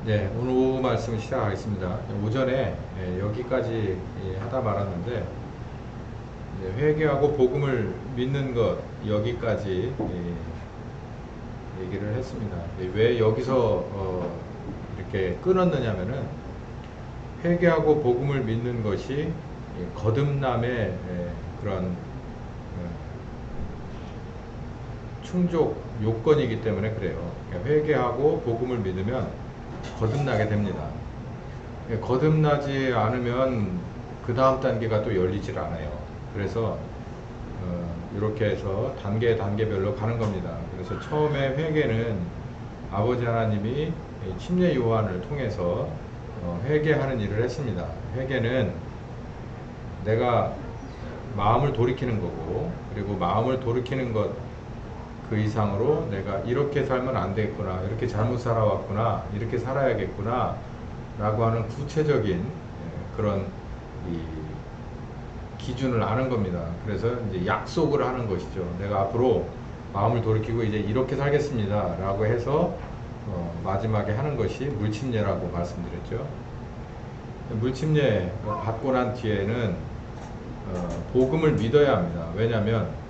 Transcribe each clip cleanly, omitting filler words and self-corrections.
네, 오늘 오후 말씀을 시작하겠습니다. 오전에 여기까지 하다 말았는데 회개하고 복음을 믿는 것 여기까지 얘기를 했습니다. 왜 여기서 이렇게 끊었느냐면은 회개하고 복음을 믿는 것이 거듭남의 그런 충족 요건이기 때문에 그래요. 그러니까 회개하고 복음을 믿으면 거듭나게 됩니다. 거듭나지 않으면 그 다음 단계가 또 열리질 않아요. 그래서 이렇게 해서 단계별로 가는 겁니다. 그래서 처음에 회개는 아버지 하나님이 침례 요한을 통해서 회개하는 일을 했습니다. 회개는 내가 마음을 돌이키는 거고, 그리고 마음을 돌이키는 것 그 이상으로 내가 이렇게 살면 안 되겠구나, 이렇게 잘못 살아왔구나, 이렇게 살아야겠구나 라고 하는 구체적인 그런 이 기준을 아는 겁니다. 그래서 이제 약속을 하는 것이죠. 내가 앞으로 마음을 돌이키고 이제 이렇게 살겠습니다 라고 해서 마지막에 하는 것이 물침례라고 말씀드렸죠. 물침례 받고 난 뒤에는 복음을 믿어야 합니다. 왜냐하면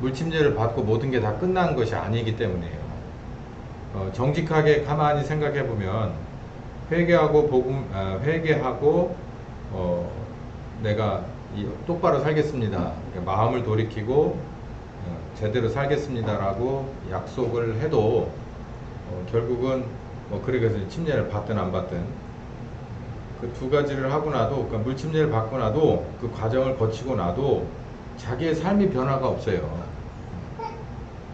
물침례를 받고 모든 게 다 끝난 것이 아니기 때문이에요. 정직하게 가만히 생각해 보면 회개하고 내가 똑바로 살겠습니다. 마음을 돌이키고 제대로 살겠습니다라고 약속을 해도 결국은 그래서 침례를 받든 안 받든 그 두 가지를 하고 나도, 그러니까 물침례를 받고 나도 그 과정을 거치고 나도 자기의 삶이 변화가 없어요.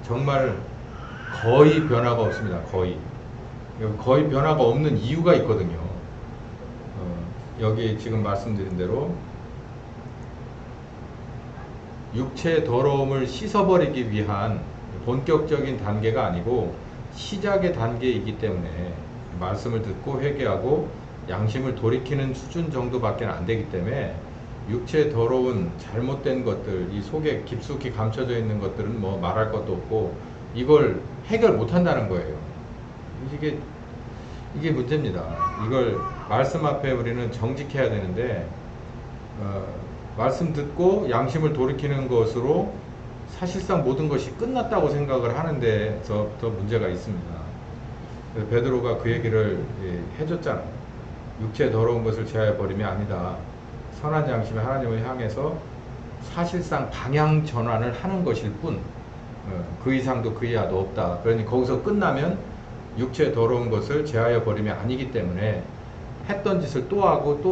정말 거의 변화가 없습니다. 거의 변화가 없는 이유가 있거든요. 여기 지금 말씀드린 대로 육체의 더러움을 씻어버리기 위한 본격적인 단계가 아니고 시작의 단계이기 때문에 말씀을 듣고 회개하고 양심을 돌이키는 수준 정도밖에 안 되기 때문에 육체의 더러운 잘못된 것들, 이 속에 깊숙이 감춰져 있는 것들은 뭐 말할 것도 없고 이걸 해결 못 한다는 거예요. 이게 문제입니다. 이걸 말씀 앞에 우리는 정직해야 되는데 말씀 듣고 양심을 돌이키는 것으로 사실상 모든 것이 끝났다고 생각을 하는 데서부터 문제가 있습니다. 그래서 베드로가 그 얘기를 해줬잖아요. 육체의 더러운 것을 제하여 버림이 아니다. 선한 양심의 하나님을 향해서 사실상 방향 전환을 하는 것일 뿐, 그 이상도 그 이하도 없다. 그러니 거기서 끝나면 육체의 더러운 것을 제하여 버림이 아니기 때문에 했던 짓을 또 하고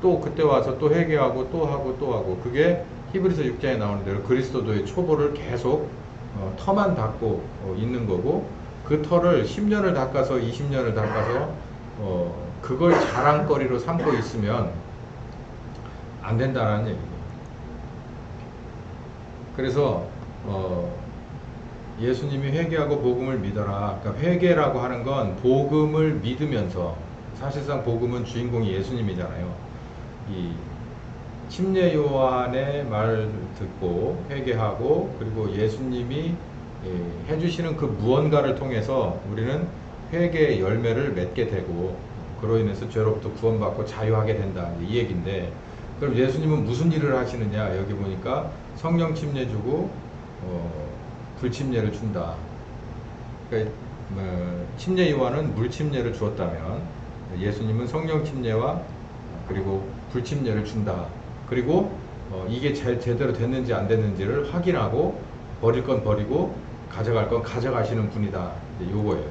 또 그때 와서 또 회개하고 또 하고 그게 히브리서 6장에 나오는 대로 그리스도도의 초보를 계속 터만 닦고 있는 거고, 그 터를 10년을 닦아서 20년을 닦아서 그걸 자랑거리로 삼고 있으면 안 된다는 얘기예요. 그래서 예수님이 회개하고 복음을 믿어라. 그러니까 회개라고 하는 건 복음을 믿으면서, 사실상 복음은 주인공이 예수님이잖아요. 이 침례 요한의 말 듣고 회개하고, 그리고 예수님이 해주시는 그 무언가를 통해서 우리는 회개의 열매를 맺게 되고, 그로 인해서 죄로부터 구원받고 자유하게 된다, 이 얘기인데, 그럼 예수님은 무슨 일을 하시느냐? 여기 보니까 성령 침례 주고 불침례를 준다. 그러니까 침례 요한은 물 침례를 주었다면 예수님은 성령 침례와 그리고 불침례를 준다. 그리고 이게 제대로 됐는지 안 됐는지를 확인하고 버릴 건 버리고 가져갈 건 가져가시는 분이다. 이제 요거예요.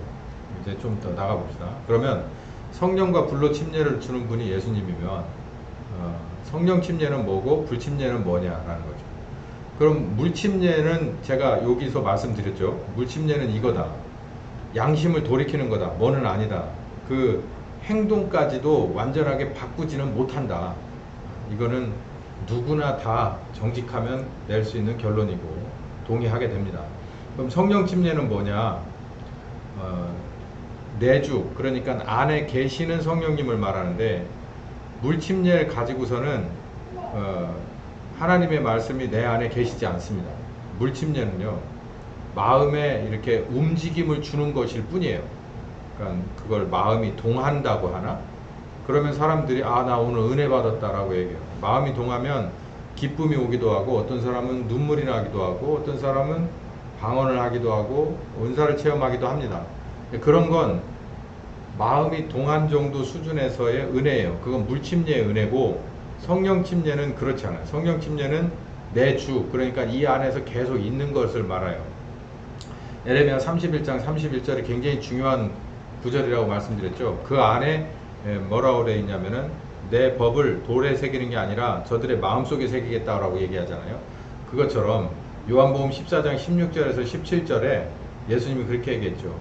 이제 좀 더 나가 봅시다. 그러면 성령과 불로 침례를 주는 분이 예수님이면 성령 침례는 뭐고 불침례는 뭐냐라는 거죠. 그럼 물침례는 제가 여기서 말씀드렸죠. 물침례는 이거다. 양심을 돌이키는 거다. 뭐는 아니다. 그 행동까지도 완전하게 바꾸지는 못한다. 이거는 누구나 다 정직하면 낼 수 있는 결론이고 동의하게 됩니다. 그럼 성령 침례는 뭐냐? 내주, 그러니까 안에 계시는 성령님을 말하는데, 물침례를 가지고서는 하나님의 말씀이 내 안에 계시지 않습니다. 물침례는요, 마음에 이렇게 움직임을 주는 것일 뿐이에요. 그러니까 그걸 마음이 동한다고 하나? 그러면 사람들이 나 오늘 은혜 받았다라고 얘기해요. 마음이 동하면 기쁨이 오기도 하고, 어떤 사람은 눈물이 나기도 하고, 어떤 사람은 방언을 하기도 하고 은사를 체험하기도 합니다. 그런 건 마음이 동한 정도 수준에서의 은혜예요. 그건 물침례의 은혜고, 성령 침례는 그렇지 않아요. 성령 침례는 내 주, 그러니까 이 안에서 계속 있는 것을 말해요. 에레미야 31장 31절이 굉장히 중요한 구절이라고 말씀드렸죠. 그 안에 뭐라고 되어 있냐면은 내 법을 돌에 새기는 게 아니라 저들의 마음속에 새기겠다라고 얘기하잖아요. 그것처럼 요한복음 14장 16절에서 17절에 예수님이 그렇게 얘기했죠.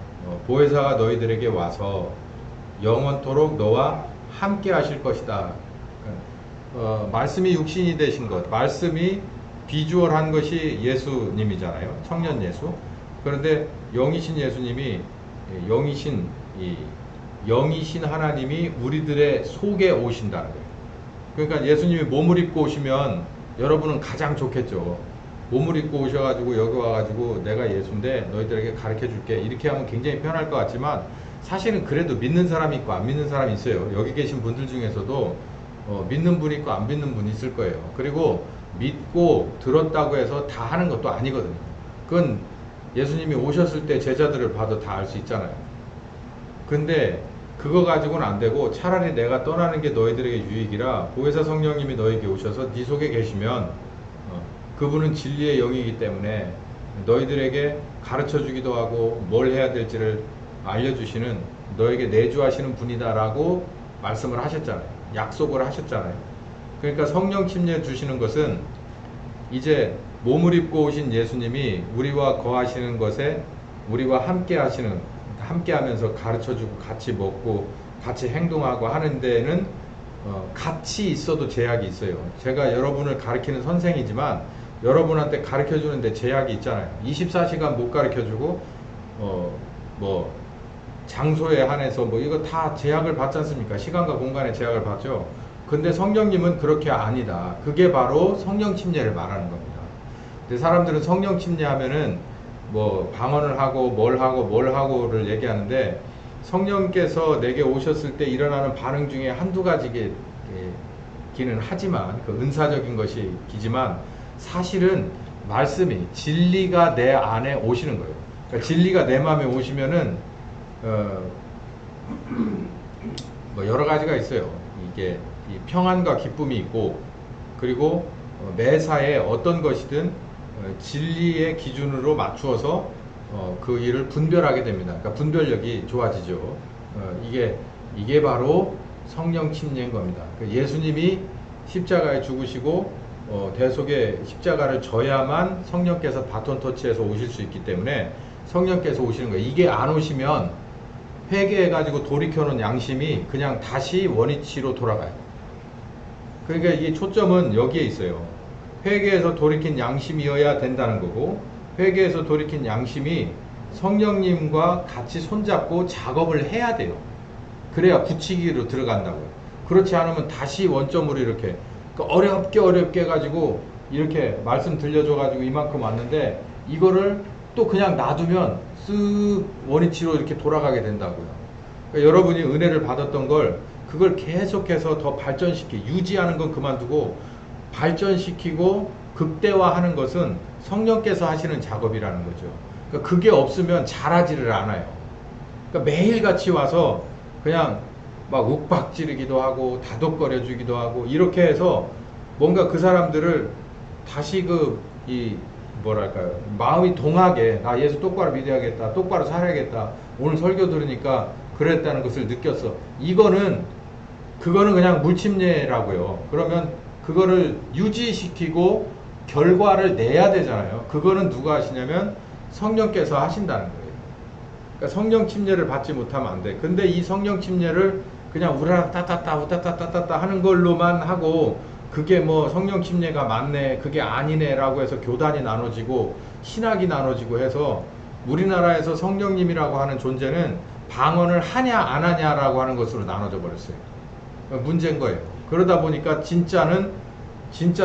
보혜사가 너희들에게 와서 영원토록 너와 함께 하실 것이다. 말씀이 육신이 되신 것, 말씀이 비주얼한 것이 예수님이잖아요. 청년 예수. 그런데 영이신 예수님이 영이신 하나님이 우리들의 속에 오신다는 거예요. 그러니까 예수님이 몸을 입고 오시면 여러분은 가장 좋겠죠. 몸을 입고 오셔가지고 여기 와가지고 내가 예수인데 너희들에게 가르쳐 줄게, 이렇게 하면 굉장히 편할 것 같지만, 사실은 그래도 믿는 사람이 있고 안 믿는 사람이 있어요. 여기 계신 분들 중에서도 믿는 분이 있고 안 믿는 분이 있을 거예요. 그리고 믿고 들었다고 해서 다 하는 것도 아니거든요. 그건 예수님이 오셨을 때 제자들을 봐도 다 알 수 있잖아요. 근데 그거 가지고는 안 되고, 차라리 내가 떠나는 게 너희들에게 유익이라 보혜사 성령님이 너에게 오셔서 네 속에 계시면 그분은 진리의 영이기 때문에 너희들에게 가르쳐 주기도 하고 뭘 해야 될지를 알려주시는, 너에게 내주하시는 분이다라고 말씀을 하셨잖아요. 약속을 하셨잖아요. 그러니까 성령 침례 주시는 것은 이제 몸을 입고 오신 예수님이 우리와 거하시는 것에 우리와 함께 하면서 가르쳐 주고 같이 먹고 같이 행동하고 하는 데는 같이 있어도 제약이 있어요. 제가 여러분을 가르치는 선생이지만 여러분한테 가르쳐 주는데 제약이 있잖아요. 24시간 못 가르쳐 주고 장소에 한해서 이거 다 제약을 받지 않습니까? 시간과 공간에 제약을 받죠. 근데 성령님은 그렇게 아니다. 그게 바로 성령 침례를 말하는 겁니다. 근데 사람들은 성령 침례하면은 방언을 하고 뭘 하고를 얘기하는데, 성령께서 내게 오셨을 때 일어나는 반응 중에 한두 가지기는 하지만, 그 은사적인 것이지만, 사실은 말씀이, 진리가 내 안에 오시는 거예요. 그러니까 진리가 내 마음에 오시면은 여러 가지가 있어요. 이게 이 평안과 기쁨이 있고, 그리고 매사에 어떤 것이든 진리의 기준으로 맞추어서 그 일을 분별하게 됩니다. 그러니까 분별력이 좋아지죠. 이게 바로 성령 침례인 겁니다. 예수님이 십자가에 죽으시고 대속의 십자가를 져야만 성령께서 바톤 터치해서 오실 수 있기 때문에 성령께서 오시는 거예요. 이게 안 오시면 회개해가지고 돌이켜놓은 양심이 그냥 다시 원위치로 돌아가요. 그러니까 이 초점은 여기에 있어요. 회개해서 돌이킨 양심이어야 된다는 거고, 회개해서 돌이킨 양심이 성령님과 같이 손잡고 작업을 해야 돼요. 그래야 굳히기로 들어간다고요. 그렇지 않으면 다시 원점으로 이렇게 어렵게 해가지고 이렇게 말씀 들려줘가지고 이만큼 왔는데, 이거를 또 그냥 놔두면 쓱 원위치로 이렇게 돌아가게 된다고요. 그러니까 여러분이 은혜를 받았던 그걸 계속해서 더 유지하는 건 그만두고 발전시키고 극대화하는 것은 성령께서 하시는 작업이라는 거죠. 그러니까 그게 없으면 잘하지를 않아요. 그러니까 매일같이 와서 그냥 막 욱박지르기도 하고 다독거려 주기도 하고 이렇게 해서 뭔가 그 사람들을 다시 마음이 동하게, 나 예수 똑바로 믿어야겠다, 똑바로 살아야겠다, 오늘 설교 들으니까 그랬다는 것을 느꼈어. 그거는 그냥 물침례라고요. 그러면 그거를 유지시키고 결과를 내야 되잖아요. 그거는 누가 하시냐면 성령께서 하신다는 거예요. 그러니까 성령 침례를 받지 못하면 안 돼. 근데 이 성령 침례를 그냥 우라락 따따따 하는 걸로만 하고, 그게 성령 침례가 맞네, 그게 아니네 라고 해서 교단이 나눠지고 신학이 나눠지고 해서, 우리나라에서 성령님이라고 하는 존재는 방언을 하냐 안 하냐라고 하는 것으로 나눠져 버렸어요. 문제인 거예요. 그러다 보니까 진짜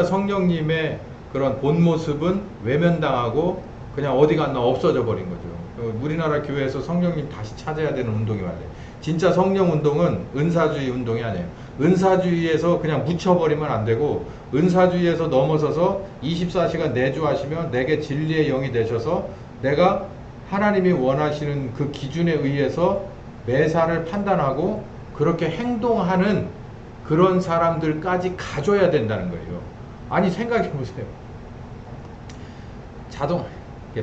성령님의 그런 본 모습은 외면당하고 그냥 어디 갔나 없어져 버린 거죠. 우리나라 교회에서 성령님 다시 찾아야 되는 운동이 말이에요. 진짜 성령 운동은 은사주의 운동이 아니에요. 은사주의에서 그냥 묻혀버리면 안 되고, 은사주의에서 넘어서서 24시간 내주하시며 내게 진리의 영이 되셔서 내가 하나님이 원하시는 그 기준에 의해서 매사를 판단하고 그렇게 행동하는 그런 사람들까지 가져야 된다는 거예요. 아니, 생각해 보세요.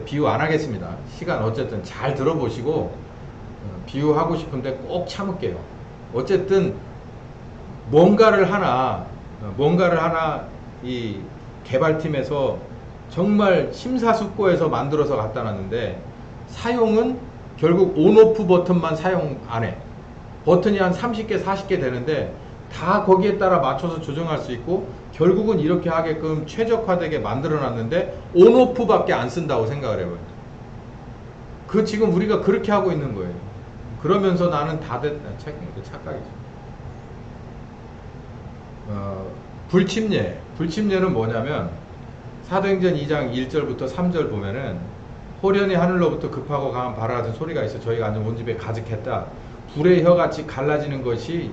비유 안 하겠습니다. 시간 어쨌든 잘 들어보시고, 비유하고 싶은데 꼭 참을게요. 어쨌든 뭔가를 하나 이 개발팀에서 정말 심사숙고해서 만들어서 갖다 놨는데, 사용은 결국 온오프 버튼만 사용 안 해. 버튼이 한 30개 40개 되는데 다 거기에 따라 맞춰서 조정할 수 있고, 결국은 이렇게 하게끔 최적화되게 만들어 놨는데 온오프 밖에 안 쓴다고 생각을 해봐요. 지금 우리가 그렇게 하고 있는 거예요. 그러면서 나는 다 됐다. 착각이죠. 불침례는 뭐냐면, 사도행전 2장 1절부터 3절 보면은 호련히 하늘로부터 급하고 강한 바라 같은 소리가 있어 저희가 앉은 온 집에 가득했다. 불의 혀같이 갈라지는 것이,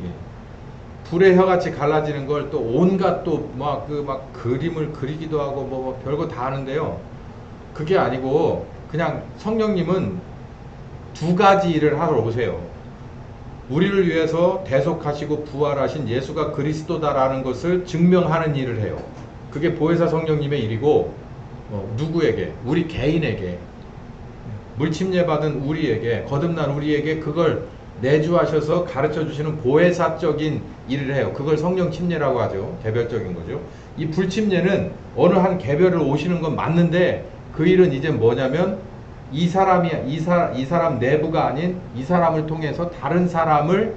불의 혀같이 갈라지는 걸 또 온갖 또 막 그림을 그리기도 하고 뭐 별거 다 하는데요. 그게 아니고 그냥 성령님은 두 가지 일을 하러 오세요. 우리를 위해서 대속하시고 부활하신 예수가 그리스도다라는 것을 증명하는 일을 해요. 그게 보혜사 성령님의 일이고, 누구에게? 우리 개인에게, 물침례 받은 우리에게, 거듭난 우리에게 그걸 내주하셔서 가르쳐 주시는 보혜사적인 일을 해요. 그걸 성령 침례라고 하죠. 개별적인 거죠. 이 불침례는 어느 한 개별을 오시는 건 맞는데, 그 일은 이제 뭐냐면 이 사람 내부가 아닌 이 사람을 통해서 다른 사람을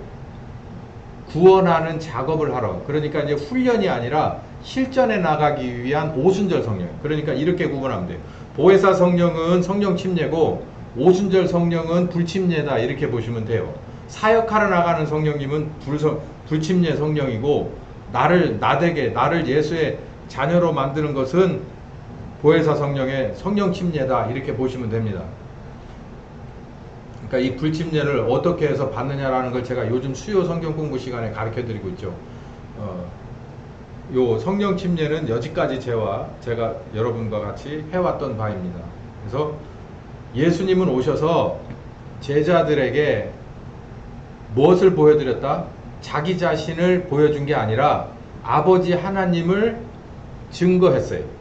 구원하는 작업을 하러, 그러니까 이제 훈련이 아니라 실전에 나가기 위한 오순절 성령. 그러니까 이렇게 구분하면 돼요. 보혜사 성령은 성령 침례고 오순절 성령은 불침례다, 이렇게 보시면 돼요. 사역하러 나가는 성령님은 불침례 성령이고, 나를 예수의 자녀로 만드는 것은 보혜사 성령의 성령 침례다, 이렇게 보시면 됩니다. 그러니까 이 불침례를 어떻게 해서 받느냐라는 걸 제가 요즘 수요 성경 공부 시간에 가르쳐 드리고 있죠. 요 성령 침례는 여지까지 제가 여러분과 같이 해왔던 바입니다. 그래서 예수님은 오셔서 제자들에게 무엇을 보여드렸다? 자기 자신을 보여준 게 아니라 아버지 하나님을 증거했어요.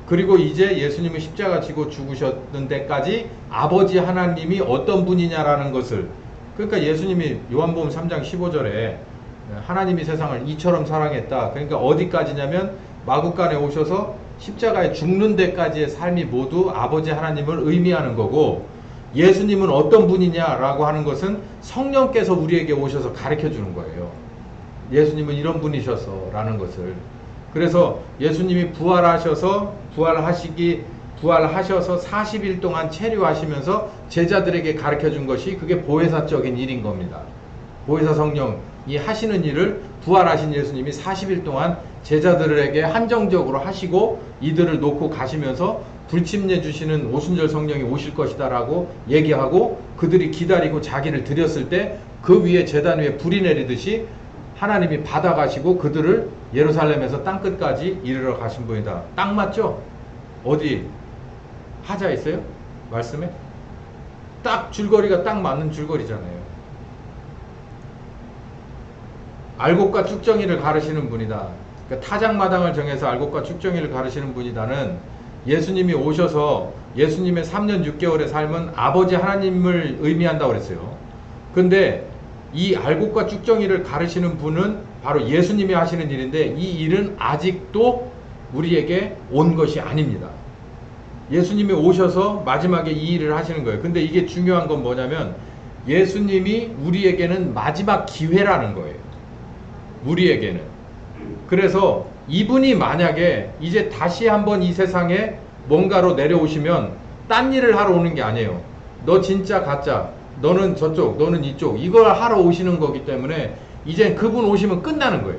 그리고 이제 예수님은 십자가 지고 죽으셨는 데까지 아버지 하나님이 어떤 분이냐라는 것을, 그러니까 예수님이 요한복음 3장 15절에 하나님이 세상을 이처럼 사랑했다. 그러니까 어디까지냐면 마구간에 오셔서 십자가에 죽는 데까지의 삶이 모두 아버지 하나님을 의미하는 거고, 예수님은 어떤 분이냐라고 하는 것은 성령께서 우리에게 오셔서 가르쳐 주는 거예요. 예수님은 이런 분이셔서 라는 것을. 그래서 예수님이 부활하셔서 40일 동안 체류하시면서 제자들에게 가르쳐 준 것이, 그게 보혜사적인 일인 겁니다. 보혜사 성령이 하시는 일을 부활하신 예수님이 40일 동안 제자들에게 한정적으로 하시고 이들을 놓고 가시면서 불침례 주시는 오순절 성령이 오실 것이다 라고 얘기하고, 그들이 기다리고 자기를 드렸을 때 그 위에 제단 위에 불이 내리듯이 하나님이 받아가시고 그들을 예루살렘에서 땅끝까지 이르러 가신 분이다. 딱 맞죠? 어디 하자 있어요? 말씀에? 딱 줄거리가 딱 맞는 줄거리잖아요. 알곡과 쭉정이를 가르시는 분이다. 그러니까 타작마당을 정해서 알곡과 쭉정이를 가르시는 분이다는, 예수님이 오셔서 예수님의 3년 6개월의 삶은 아버지 하나님을 의미한다고 그랬어요. 근데 이 알곡과 쭉정이를 가르시는 분은 바로 예수님이 하시는 일인데, 이 일은 아직도 우리에게 온 것이 아닙니다. 예수님이 오셔서 마지막에 이 일을 하시는 거예요. 근데 이게 중요한 건 뭐냐면, 예수님이 우리에게는 마지막 기회라는 거예요. 우리에게는. 그래서 이분이 만약에 이제 다시 한번 이 세상에 뭔가로 내려오시면 딴 일을 하러 오는 게 아니에요. 너 진짜 가짜, 너는 저쪽, 너는 이쪽, 이걸 하러 오시는 거기 때문에 이제 그분 오시면 끝나는 거예요.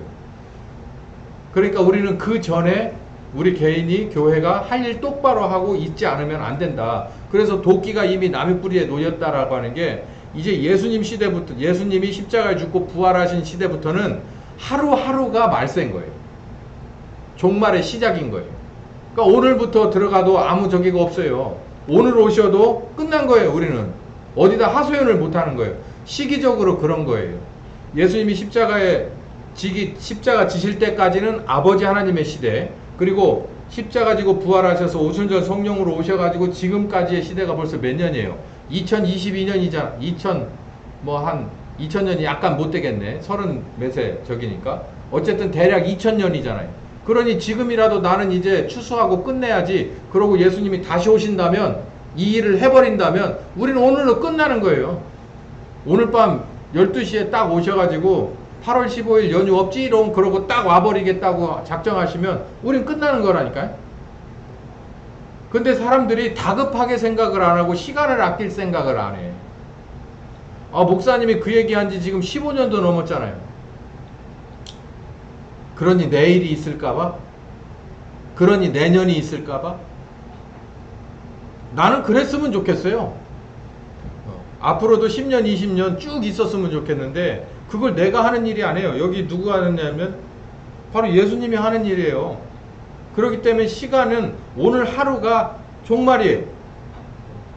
그러니까 우리는 그 전에 우리 개인이 교회가 할 일 똑바로 하고 있지 않으면 안 된다. 그래서 도끼가 이미 남의 뿌리에 놓였다라고 하는 게 이제 예수님 시대부터, 예수님이 십자가에 죽고 부활하신 시대부터는 하루하루가 말세인 거예요. 종말의 시작인 거예요. 그러니까 오늘부터 들어가도 아무 저기가 없어요. 오늘 오셔도 끝난 거예요. 우리는 어디다 하소연을 못 하는 거예요. 시기적으로 그런 거예요. 예수님이 십자가 지실 때까지는 아버지 하나님의 시대, 그리고 십자가 지고 부활하셔서 오순절 성령으로 오셔가지고 지금까지의 시대가 벌써 몇 년이에요? 2022년이잖아. 2000년이 약간 못 되겠네. 30 몇 세 저기니까. 어쨌든 대략 2000년이잖아요. 그러니 지금이라도 나는 이제 추수하고 끝내야지. 그러고 예수님이 다시 오신다면, 이 일을 해버린다면 우리는 오늘로 끝나는 거예요. 오늘 밤 12시에 딱 오셔가지고 8월 15일 연휴 없지롱 그러고 딱 와버리겠다고 작정하시면 우린 끝나는 거라니까요. 근데 사람들이 다급하게 생각을 안 하고 시간을 아낄 생각을 안 해. 목사님이 그 얘기한 지 지금 15년도 넘었잖아요. 그러니 내일이 있을까봐? 그러니 내년이 있을까봐? 나는 그랬으면 좋겠어요. 앞으로도 10년, 20년 쭉 있었으면 좋겠는데 그걸 내가 하는 일이 아니에요. 여기 누가 하느냐면 바로 예수님이 하는 일이에요. 그렇기 때문에 시간은 오늘 하루가 종말이에요.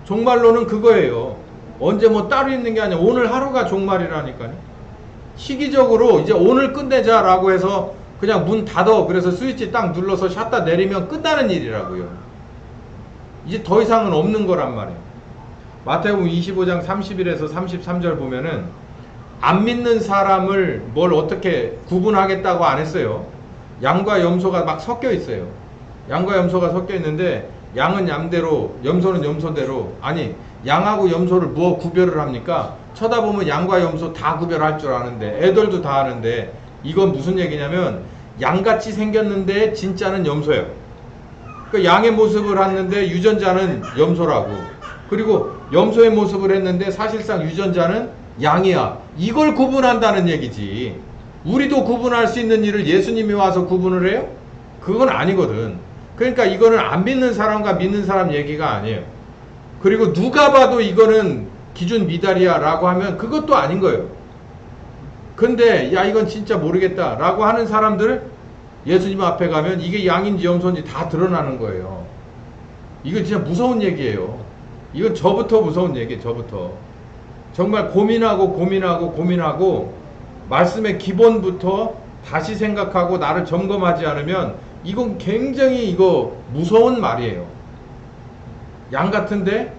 종말로는 그거예요. 언제 뭐 따로 있는 게 아니라 오늘 하루가 종말이라니까요. 시기적으로 이제 오늘 끝내자라고 해서 그냥 문 닫어 그래서 스위치 딱 눌러서 샷다 내리면 끝나는 일이라고요. 이제 더 이상은 없는 거란 말이에요. 마태복음 25장 31에서 33절 보면은 안 믿는 사람을 뭘 어떻게 구분하겠다고 안 했어요. 양과 염소가 막 섞여 있어요. 양과 염소가 섞여 있는데 양은 양대로 염소는 염소대로. 아니 양하고 염소를 뭐 구별을 합니까? 쳐다보면 양과 염소 다 구별할 줄 아는데 애들도 다 아는데 이건 무슨 얘기냐면 양같이 생겼는데 진짜는 염소예요. 그 양의 모습을 했는데 유전자는 염소라고. 그리고 염소의 모습을 했는데 사실상 유전자는 양이야. 이걸 구분한다는 얘기지. 우리도 구분할 수 있는 일을 예수님이 와서 구분을 해요? 그건 아니거든. 그러니까 이거는 안 믿는 사람과 믿는 사람 얘기가 아니에요. 그리고 누가 봐도 이거는 기준 미달이야 라고 하면 그것도 아닌 거예요. 근데 야 이건 진짜 모르겠다 라고 하는 사람들 예수님 앞에 가면 이게 양인지 염소인지 다 드러나는 거예요. 이건 진짜 무서운 얘기예요. 이건 저부터 무서운 얘기예요. 저부터. 정말 고민하고 말씀의 기본부터 다시 생각하고 나를 점검하지 않으면 이건 굉장히 이거 무서운 말이에요. 양 같은데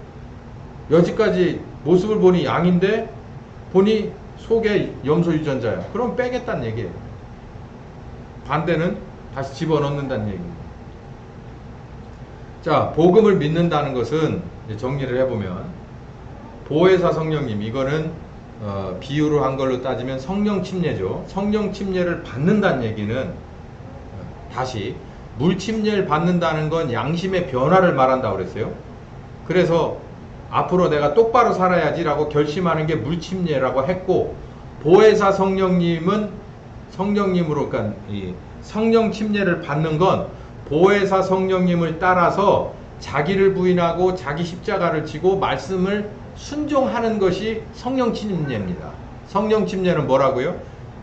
여지까지 모습을 보니 양인데 보니 속에 염소 유전자야. 그럼 빼겠다는 얘기예요. 반대는 다시 집어넣는다는 얘기입니다. 자, 복음을 믿는다는 것은 이제 정리를 해보면 보혜사 성령님, 이거는 비유로 한 걸로 따지면 성령 침례죠. 성령 침례를 받는다는 얘기는 다시 물 침례를 받는다는 건 양심의 변화를 말한다고 그랬어요. 그래서 앞으로 내가 똑바로 살아야지라고 결심하는 게 물 침례라고 했고, 보혜사 성령님은 성령님으로, 그러니까 이 성령 침례를 받는 건 보혜사 성령님을 따라서 자기를 부인하고 자기 십자가를 지고 말씀을 순종하는 것이 성령 침례입니다. 성령 침례는 뭐라고요?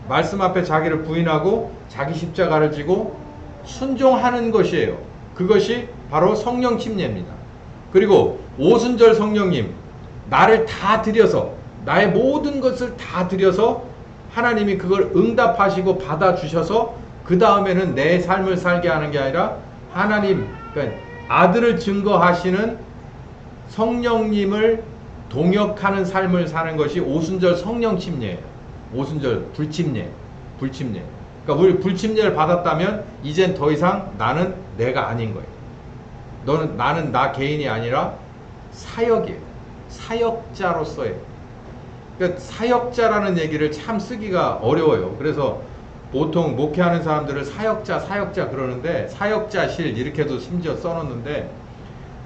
말씀 앞에 자기를 부인하고 자기 십자가를 지고 순종하는 것이에요. 그것이 바로 성령 침례입니다. 그리고 오순절 성령님, 나를 다 드려서, 나의 모든 것을 다 드려서 하나님이 그걸 응답하시고 받아주셔서 그 다음에는 내 삶을 살게 하는 게 아니라 하나님, 그러니까 아들을 증거하시는 성령님을 동역하는 삶을 사는 것이 오순절 성령 침례예요. 오순절 불침례. 그러니까 우리 불침례를 받았다면 이젠 더 이상 나는 내가 아닌 거예요. 나는 나 개인이 아니라 사역이에요. 사역자로서의. 그러니까 사역자라는 얘기를 참 쓰기가 어려워요. 그래서 보통 목회하는 사람들을 사역자 그러는데, 사역자실 이렇게도 심지어 써놓는데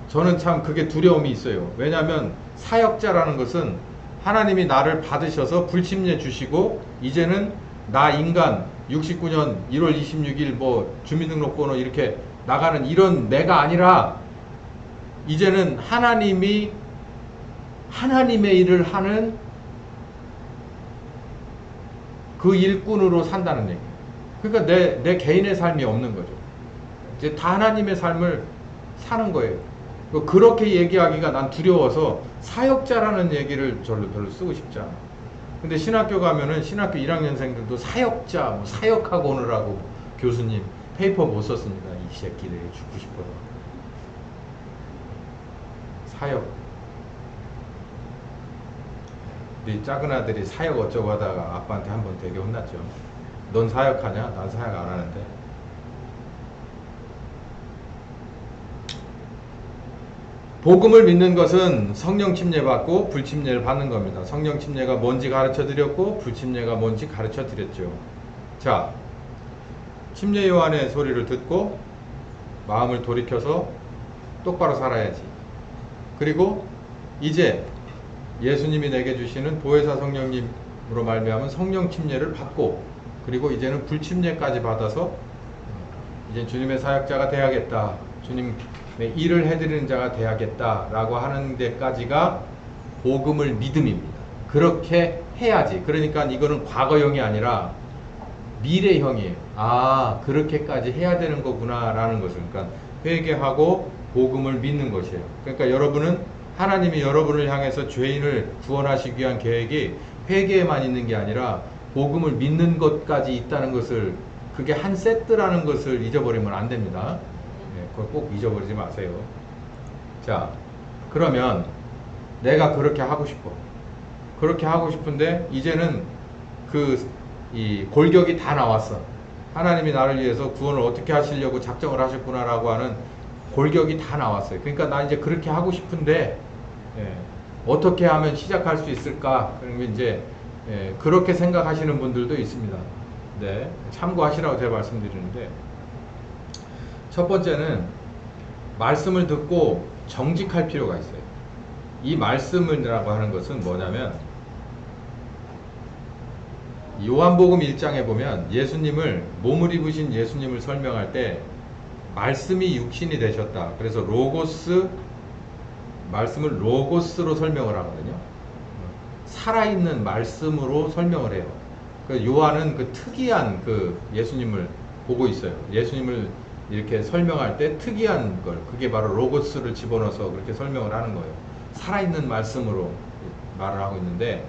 저는 참 그게 두려움이 있어요. 왜냐하면 사역자라는 것은 하나님이 나를 받으셔서 불침례 주시고 이제는 나 인간 69년 1월 26일 뭐 주민등록번호 이렇게 나가는 이런 내가 아니라 이제는 하나님이 하나님의 일을 하는 그 일꾼으로 산다는 얘기예요. 그러니까 내 개인의 삶이 없는 거죠. 이제 다 하나님의 삶을 사는 거예요. 그렇게 얘기하기가 난 두려워서 사역자라는 얘기를 별로 쓰고 싶지 않아. 근데 신학교 가면은 신학교 1학년생들도 사역자, 뭐 사역하고 오느라고 교수님 페이퍼 못 썼습니다. 이 새끼들이 죽고 싶어요. 사역. 우리 작은 아들이 사역 어쩌고 하다가 아빠한테 한번 되게 혼났죠. 넌 사역하냐? 난 사역 안 하는데. 복음을 믿는 것은 성령 침례 받고 불침례를 받는 겁니다. 성령 침례가 뭔지 가르쳐 드렸고 불침례가 뭔지 가르쳐 드렸죠. 자, 침례 요한의 소리를 듣고 마음을 돌이켜서 똑바로 살아야지. 그리고 이제 예수님이 내게 주시는 보혜사 성령님으로 말미암은 성령 침례를 받고 그리고 이제는 불침례까지 받아서 이제 주님의 사역자가 돼야겠다. 주님의 일을 해드리는 자가 돼야겠다라고 하는 데까지가 복음을 믿음입니다. 그렇게 해야지. 그러니까 이거는 과거형이 아니라 미래형이에요. 아, 그렇게까지 해야 되는 거구나 라는 것을. 그러니까 회개하고 복음을 믿는 것이에요. 그러니까 여러분은 하나님이 여러분을 향해서 죄인을 구원하시기 위한 계획이 회개에만 있는 게 아니라 복음을 믿는 것까지 있다는 것을, 그게 한 세트라는 것을 잊어버리면 안 됩니다. 그걸 꼭 잊어버리지 마세요. 자, 그러면 내가 그렇게 하고 싶어. 그렇게 하고 싶은데 이제는 이 골격이 다 나왔어. 하나님이 나를 위해서 구원을 어떻게 하시려고 작정을 하셨구나라고 하는 골격이 다 나왔어요. 그러니까 나 이제 그렇게 하고 싶은데 어떻게 하면 시작할 수 있을까? 그러면 이제 그렇게 생각하시는 분들도 있습니다. 네, 참고하시라고 제가 말씀드리는데, 첫 번째는 말씀을 듣고 정직할 필요가 있어요. 이 말씀이라고 하는 것은 뭐냐면, 요한복음 1장에 보면 예수님을, 몸을 입으신 예수님을 설명할 때 말씀이 육신이 되셨다. 그래서 로고스, 말씀을 로고스로 설명을 하거든요. 살아있는 말씀으로 설명을 해요. 요한은 그 특이한 예수님을 보고 있어요. 예수님을 이렇게 설명할 때 특이한 걸, 그게 바로 로고스를 집어넣어서 그렇게 설명을 하는 거예요. 살아있는 말씀으로 말을 하고 있는데,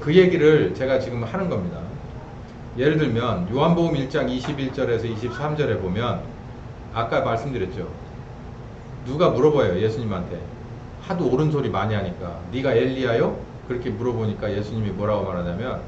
그 얘기를 제가 지금 하는 겁니다. 예를 들면 요한복음 1장 21절에서 23절에 보면 아까 말씀드렸죠. 누가 물어봐요, 예수님한테. 하도 옳은 소리 많이 하니까. 네가 엘리야요? 그렇게 물어보니까 예수님이 뭐라고 말하냐면,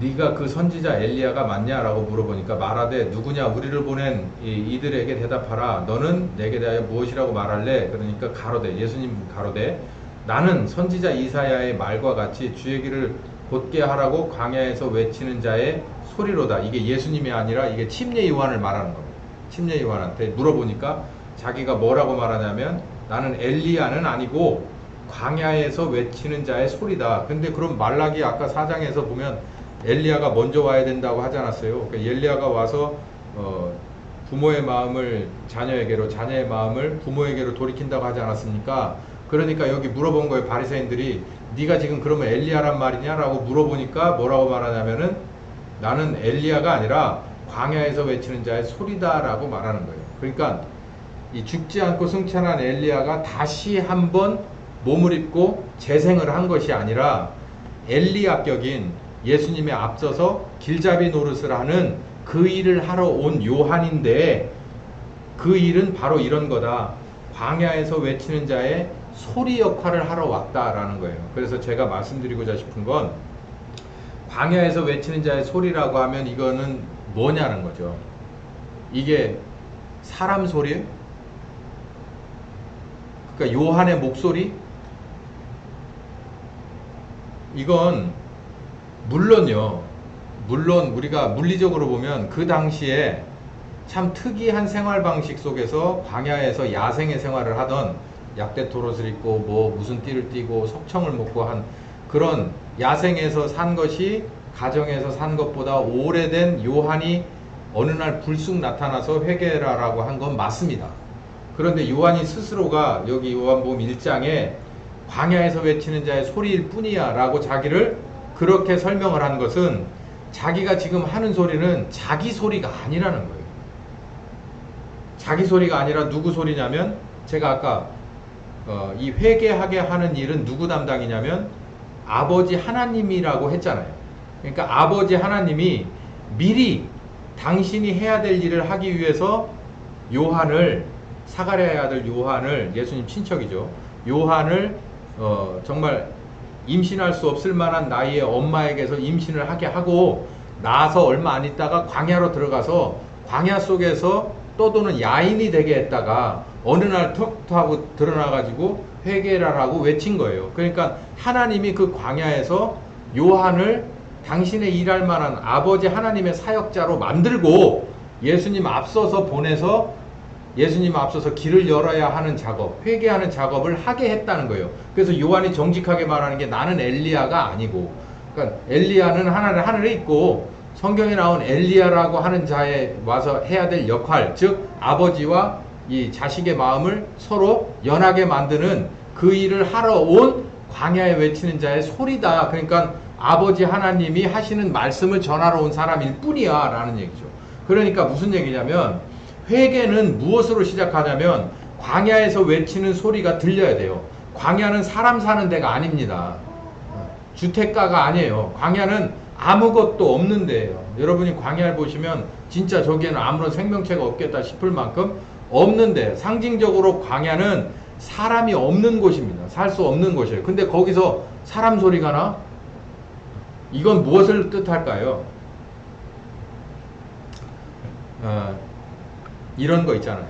네가 그 선지자 엘리야가 맞냐라고 물어보니까 말하되, 누구냐 우리를 보낸 이들에게 대답하라. 너는 내게 대하여 무엇이라고 말할래? 그러니까 가로되, 예수님 가로되, 나는 선지자 이사야의 말과 같이 주의 길을 곧게 하라고 광야에서 외치는 자의 소리로다. 이게 예수님이 아니라 이게 침례 요한을 말하는 겁니다. 침례 요한한테 물어보니까 자기가 뭐라고 말하냐면, 나는 엘리야는 아니고 광야에서 외치는 자의 소리다. 근데 그럼 말라기 아까 4장에서 보면 엘리야가 먼저 와야 된다고 하지 않았어요? 그러니까 엘리야가 와서 부모의 마음을 자녀에게로, 자녀의 마음을 부모에게로 돌이킨다고 하지 않았습니까? 그러니까 여기 물어본 거예요. 바리새인들이 네가 지금 그러면 엘리야란 말이냐? 라고 물어보니까 뭐라고 말하냐면은, 나는 엘리야가 아니라 광야에서 외치는 자의 소리다 라고 말하는 거예요. 그러니까 이 죽지 않고 승천한 엘리야가 다시 한번 몸을 입고 재생을 한 것이 아니라 엘리야격인 예수님에 앞서서 길잡이 노릇을 하는 그 일을 하러 온 요한인데, 그 일은 바로 이런 거다. 광야에서 외치는 자의 소리 역할을 하러 왔다라는 거예요. 그래서 제가 말씀드리고자 싶은 건, 광야에서 외치는 자의 소리라고 하면 이거는 뭐냐는 거죠. 이게 사람 소리? 그러니까 요한의 목소리? 이건 물론 우리가 물리적으로 보면 그 당시에 참 특이한 생활 방식 속에서 광야에서 야생의 생활을 하던, 약대 토롯을 입고 무슨 띠를 띠고 석청을 먹고 한 그런 야생에서 산 것이 가정에서 산 것보다 오래된 요한이 어느 날 불쑥 나타나서 회개라라고 한 건 맞습니다. 그런데 요한이 스스로가 여기 요한복음 1장에 광야에서 외치는 자의 소리일 뿐이야 라고 자기를 그렇게 설명을 한 것은 자기가 지금 하는 소리는 자기 소리가 아니라는 거예요. 자기 소리가 아니라 누구 소리냐면, 제가 아까 이 회개하게 하는 일은 누구 담당이냐면 아버지 하나님이라고 했잖아요. 그러니까 아버지 하나님이 미리 당신이 해야 될 일을 하기 위해서 요한을, 사가랴의 아들 요한을, 예수님 친척이죠, 요한을 정말 임신할 수 없을 만한 나이에 엄마에게서 임신을 하게 하고 나서 얼마 안 있다가 광야로 들어가서 광야 속에서 떠도는 야인이 되게 했다가 어느 날 턱 하고 드러나가지고 회개라라고 외친 거예요. 그러니까 하나님이 그 광야에서 요한을 당신의 일할 만한 아버지 하나님의 사역자로 만들고 예수님 앞서서 보내서 예수님 앞서서 길을 열어야 하는 작업, 회개하는 작업을 하게 했다는 거예요. 그래서 요한이 정직하게 말하는 게 나는 엘리야가 아니고, 그러니까 엘리야는 하늘에 있고 성경에 나온 엘리야라고 하는 자에 와서 해야 될 역할, 즉 아버지와 이 자식의 마음을 서로 연하게 만드는 그 일을 하러 온 광야에 외치는 자의 소리다. 그러니까 아버지 하나님이 하시는 말씀을 전하러 온 사람일 뿐이야 라는 얘기죠. 그러니까 무슨 얘기냐면, 회개는 무엇으로 시작하냐면 광야에서 외치는 소리가 들려야 돼요. 광야는 사람 사는 데가 아닙니다. 주택가가 아니에요. 광야는 아무것도 없는 데예요. 여러분이 광야를 보시면 진짜 저기에는 아무런 생명체가 없겠다 싶을 만큼 없는데, 상징적으로 광야는 사람이 없는 곳입니다. 살 수 없는 곳이에요. 근데 거기서 사람 소리가 나? 이건 무엇을 뜻할까요? 이런 거 있잖아요.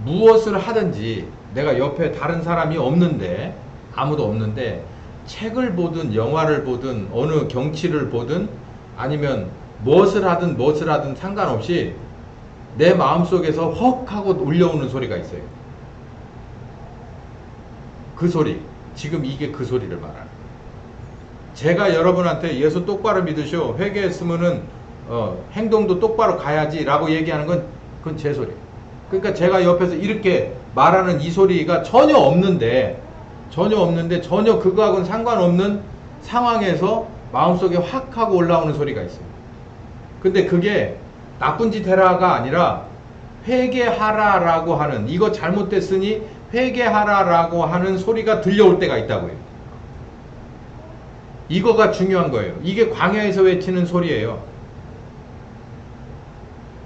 무엇을 하든지 내가 옆에 다른 사람이 없는데, 아무도 없는데 책을 보든 영화를 보든 어느 경치를 보든 아니면 무엇을 하든 상관없이 내 마음속에서 헉 하고 울려오는 소리가 있어요. 그 소리, 지금 이게 그 소리를 말하는 거예요. 제가 여러분한테 예수 똑바로 믿으시오, 회개했으면은 행동도 똑바로 가야지 라고 얘기하는 건 그건 제 소리. 그러니까 제가 옆에서 이렇게 말하는 이 소리가 전혀 없는데 전혀 그거하고는 상관없는 상황에서 마음속에 확 하고 올라오는 소리가 있어요. 근데 그게 나쁜 짓 해라가 아니라 회개하라라고 하는, 이거 잘못됐으니 회개하라라고 하는 소리가 들려올 때가 있다고요. 이거가 중요한 거예요. 이게 광야에서 외치는 소리예요.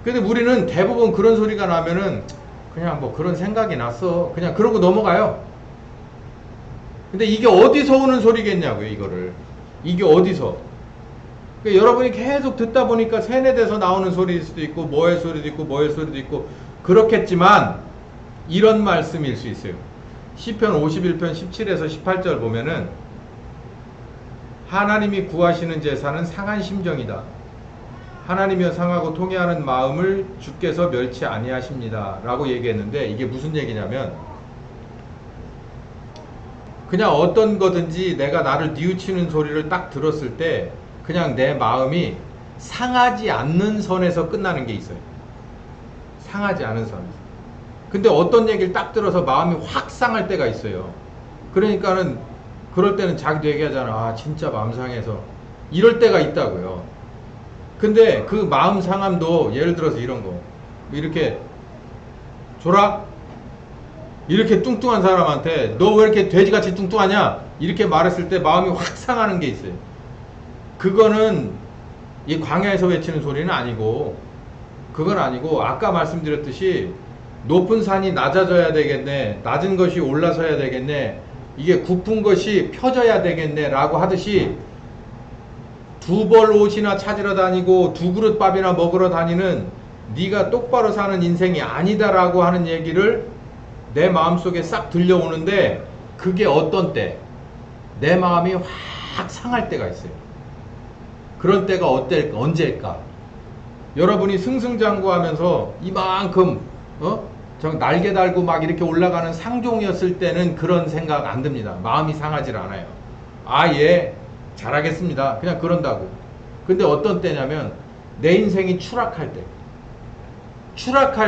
근데 우리는 대부분 그런 소리가 나면은 그냥 뭐 그런 생각이 났어, 그냥 그러고 넘어가요. 근데 이게 어디서 오는 소리겠냐고요, 이거를. 이게 어디서. 그러니까 여러분이 계속 듣다 보니까 세뇌돼서 나오는 소리일 수도 있고, 뭐의 소리도 있고, 뭐의 소리도 있고, 그렇겠지만, 이런 말씀일 수 있어요. 시편 51편 17에서 18절 보면은, 하나님이 구하시는 제사는 상한 심정이다. 하나님이여 상하고 통회하는 마음을 주께서 멸치 아니하십니다 라고 얘기했는데, 이게 무슨 얘기냐면, 그냥 어떤 거든지 내가 나를 뉘우치는 소리를 딱 들었을 때 그냥 내 마음이 상하지 않는 선에서 끝나는 게 있어요. 상하지 않은 선에서. 근데 어떤 얘기를 딱 들어서 마음이 확 상할 때가 있어요. 그러니까는 그럴 때는 자기도 얘기하잖아. 아 진짜 마음 상해서. 이럴 때가 있다고요. 근데 그 마음 상함도 예를 들어서 이런 거, 이렇게 줘라? 이렇게 뚱뚱한 사람한테 너 왜 이렇게 돼지같이 뚱뚱하냐? 이렇게 말했을 때 마음이 확 상하는 게 있어요. 그거는 이 광야에서 외치는 소리는 아니고, 그건 아니고 아까 말씀드렸듯이 높은 산이 낮아져야 되겠네, 낮은 것이 올라서야 되겠네, 이게 굽은 것이 펴져야 되겠네 라고 하듯이 두 벌 옷이나 찾으러 다니고 두 그릇 밥이나 먹으러 다니는 네가 똑바로 사는 인생이 아니다라고 하는 얘기를 내 마음속에 싹 들려오는데, 그게 어떤 때 내 마음이 확 상할 때가 있어요. 그런 때가 언제일까? 여러분이 승승장구하면서 이만큼 날개 달고 막 이렇게 올라가는 상종이었을 때는 그런 생각 안 듭니다. 마음이 상하질 않아요. 아, 얘 잘하겠습니다. 그냥 그런다고. 근데 어떤 때냐면 내 인생이 추락할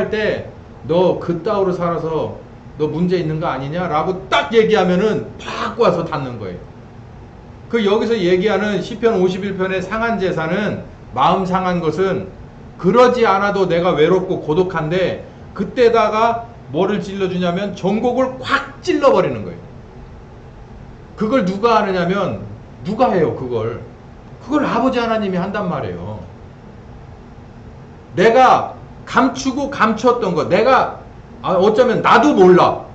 때 너 그따위로 살아서 너 문제 있는 거 아니냐? 라고 딱 얘기하면은 팍 와서 닿는 거예요. 그 여기서 얘기하는 시편 51편의 상한 제사는 마음 상한 것은 그러지 않아도 내가 외롭고 고독한데 그때다가 뭐를 찔러주냐면 전곡을 확 찔러버리는 거예요. 그걸 누가 하느냐면 누가 해요 그걸. 그걸 아버지 하나님이 한단 말이에요. 내가 감추고 감췄던 거 내가 어쩌면 나도 몰라.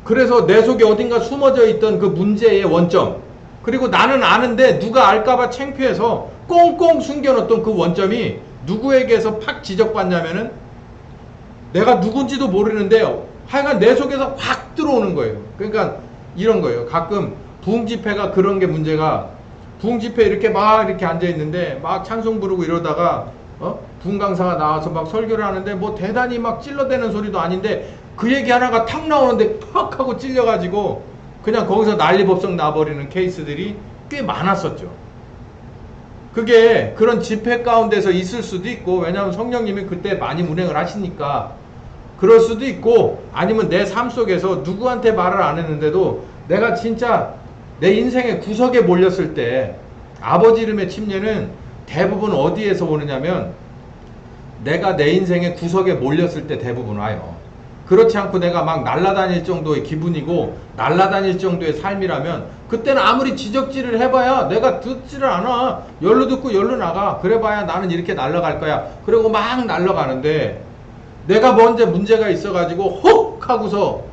그래서 내 속에 어딘가 숨어져 있던 그 문제의 원점 그리고 나는 아는데 누가 알까봐 창피해서 꽁꽁 숨겨놓던 그 원점이 누구에게서 팍 지적받냐면은 내가 누군지도 모르는데 하여간 내 속에서 확 들어오는 거예요. 그러니까 이런 거예요. 가끔 부흥집회가 그런 게 문제가 부흥집회 이렇게 막 이렇게 앉아있는데 막 찬송 부르고 이러다가 부흥 강사가 나와서 막 설교를 하는데 뭐 대단히 막 찔러대는 소리도 아닌데 그 얘기 하나가 탁 나오는데 팍 하고 찔려가지고 그냥 거기서 난리법석 나버리는 케이스들이 꽤 많았었죠. 그게 그런 집회 가운데서 있을 수도 있고 왜냐하면 성령님이 그때 많이 운행을 하시니까 그럴 수도 있고 아니면 내 삶 속에서 누구한테 말을 안 했는데도 내가 진짜 내 인생의 구석에 몰렸을 때 아버지 이름의 침례는 대부분 어디에서 오느냐면 내가 내 인생의 구석에 몰렸을 때 대부분 와요. 그렇지 않고 내가 막 날아다닐 정도의 기분이고 날아다닐 정도의 삶이라면 그때는 아무리 지적질을 해봐야 내가 듣지를 않아. 열로 듣고 열로 나가. 그래봐야 나는 이렇게 날아갈 거야. 그리고 막 날아가는데 내가 먼저 문제가 있어가지고 혹 하고서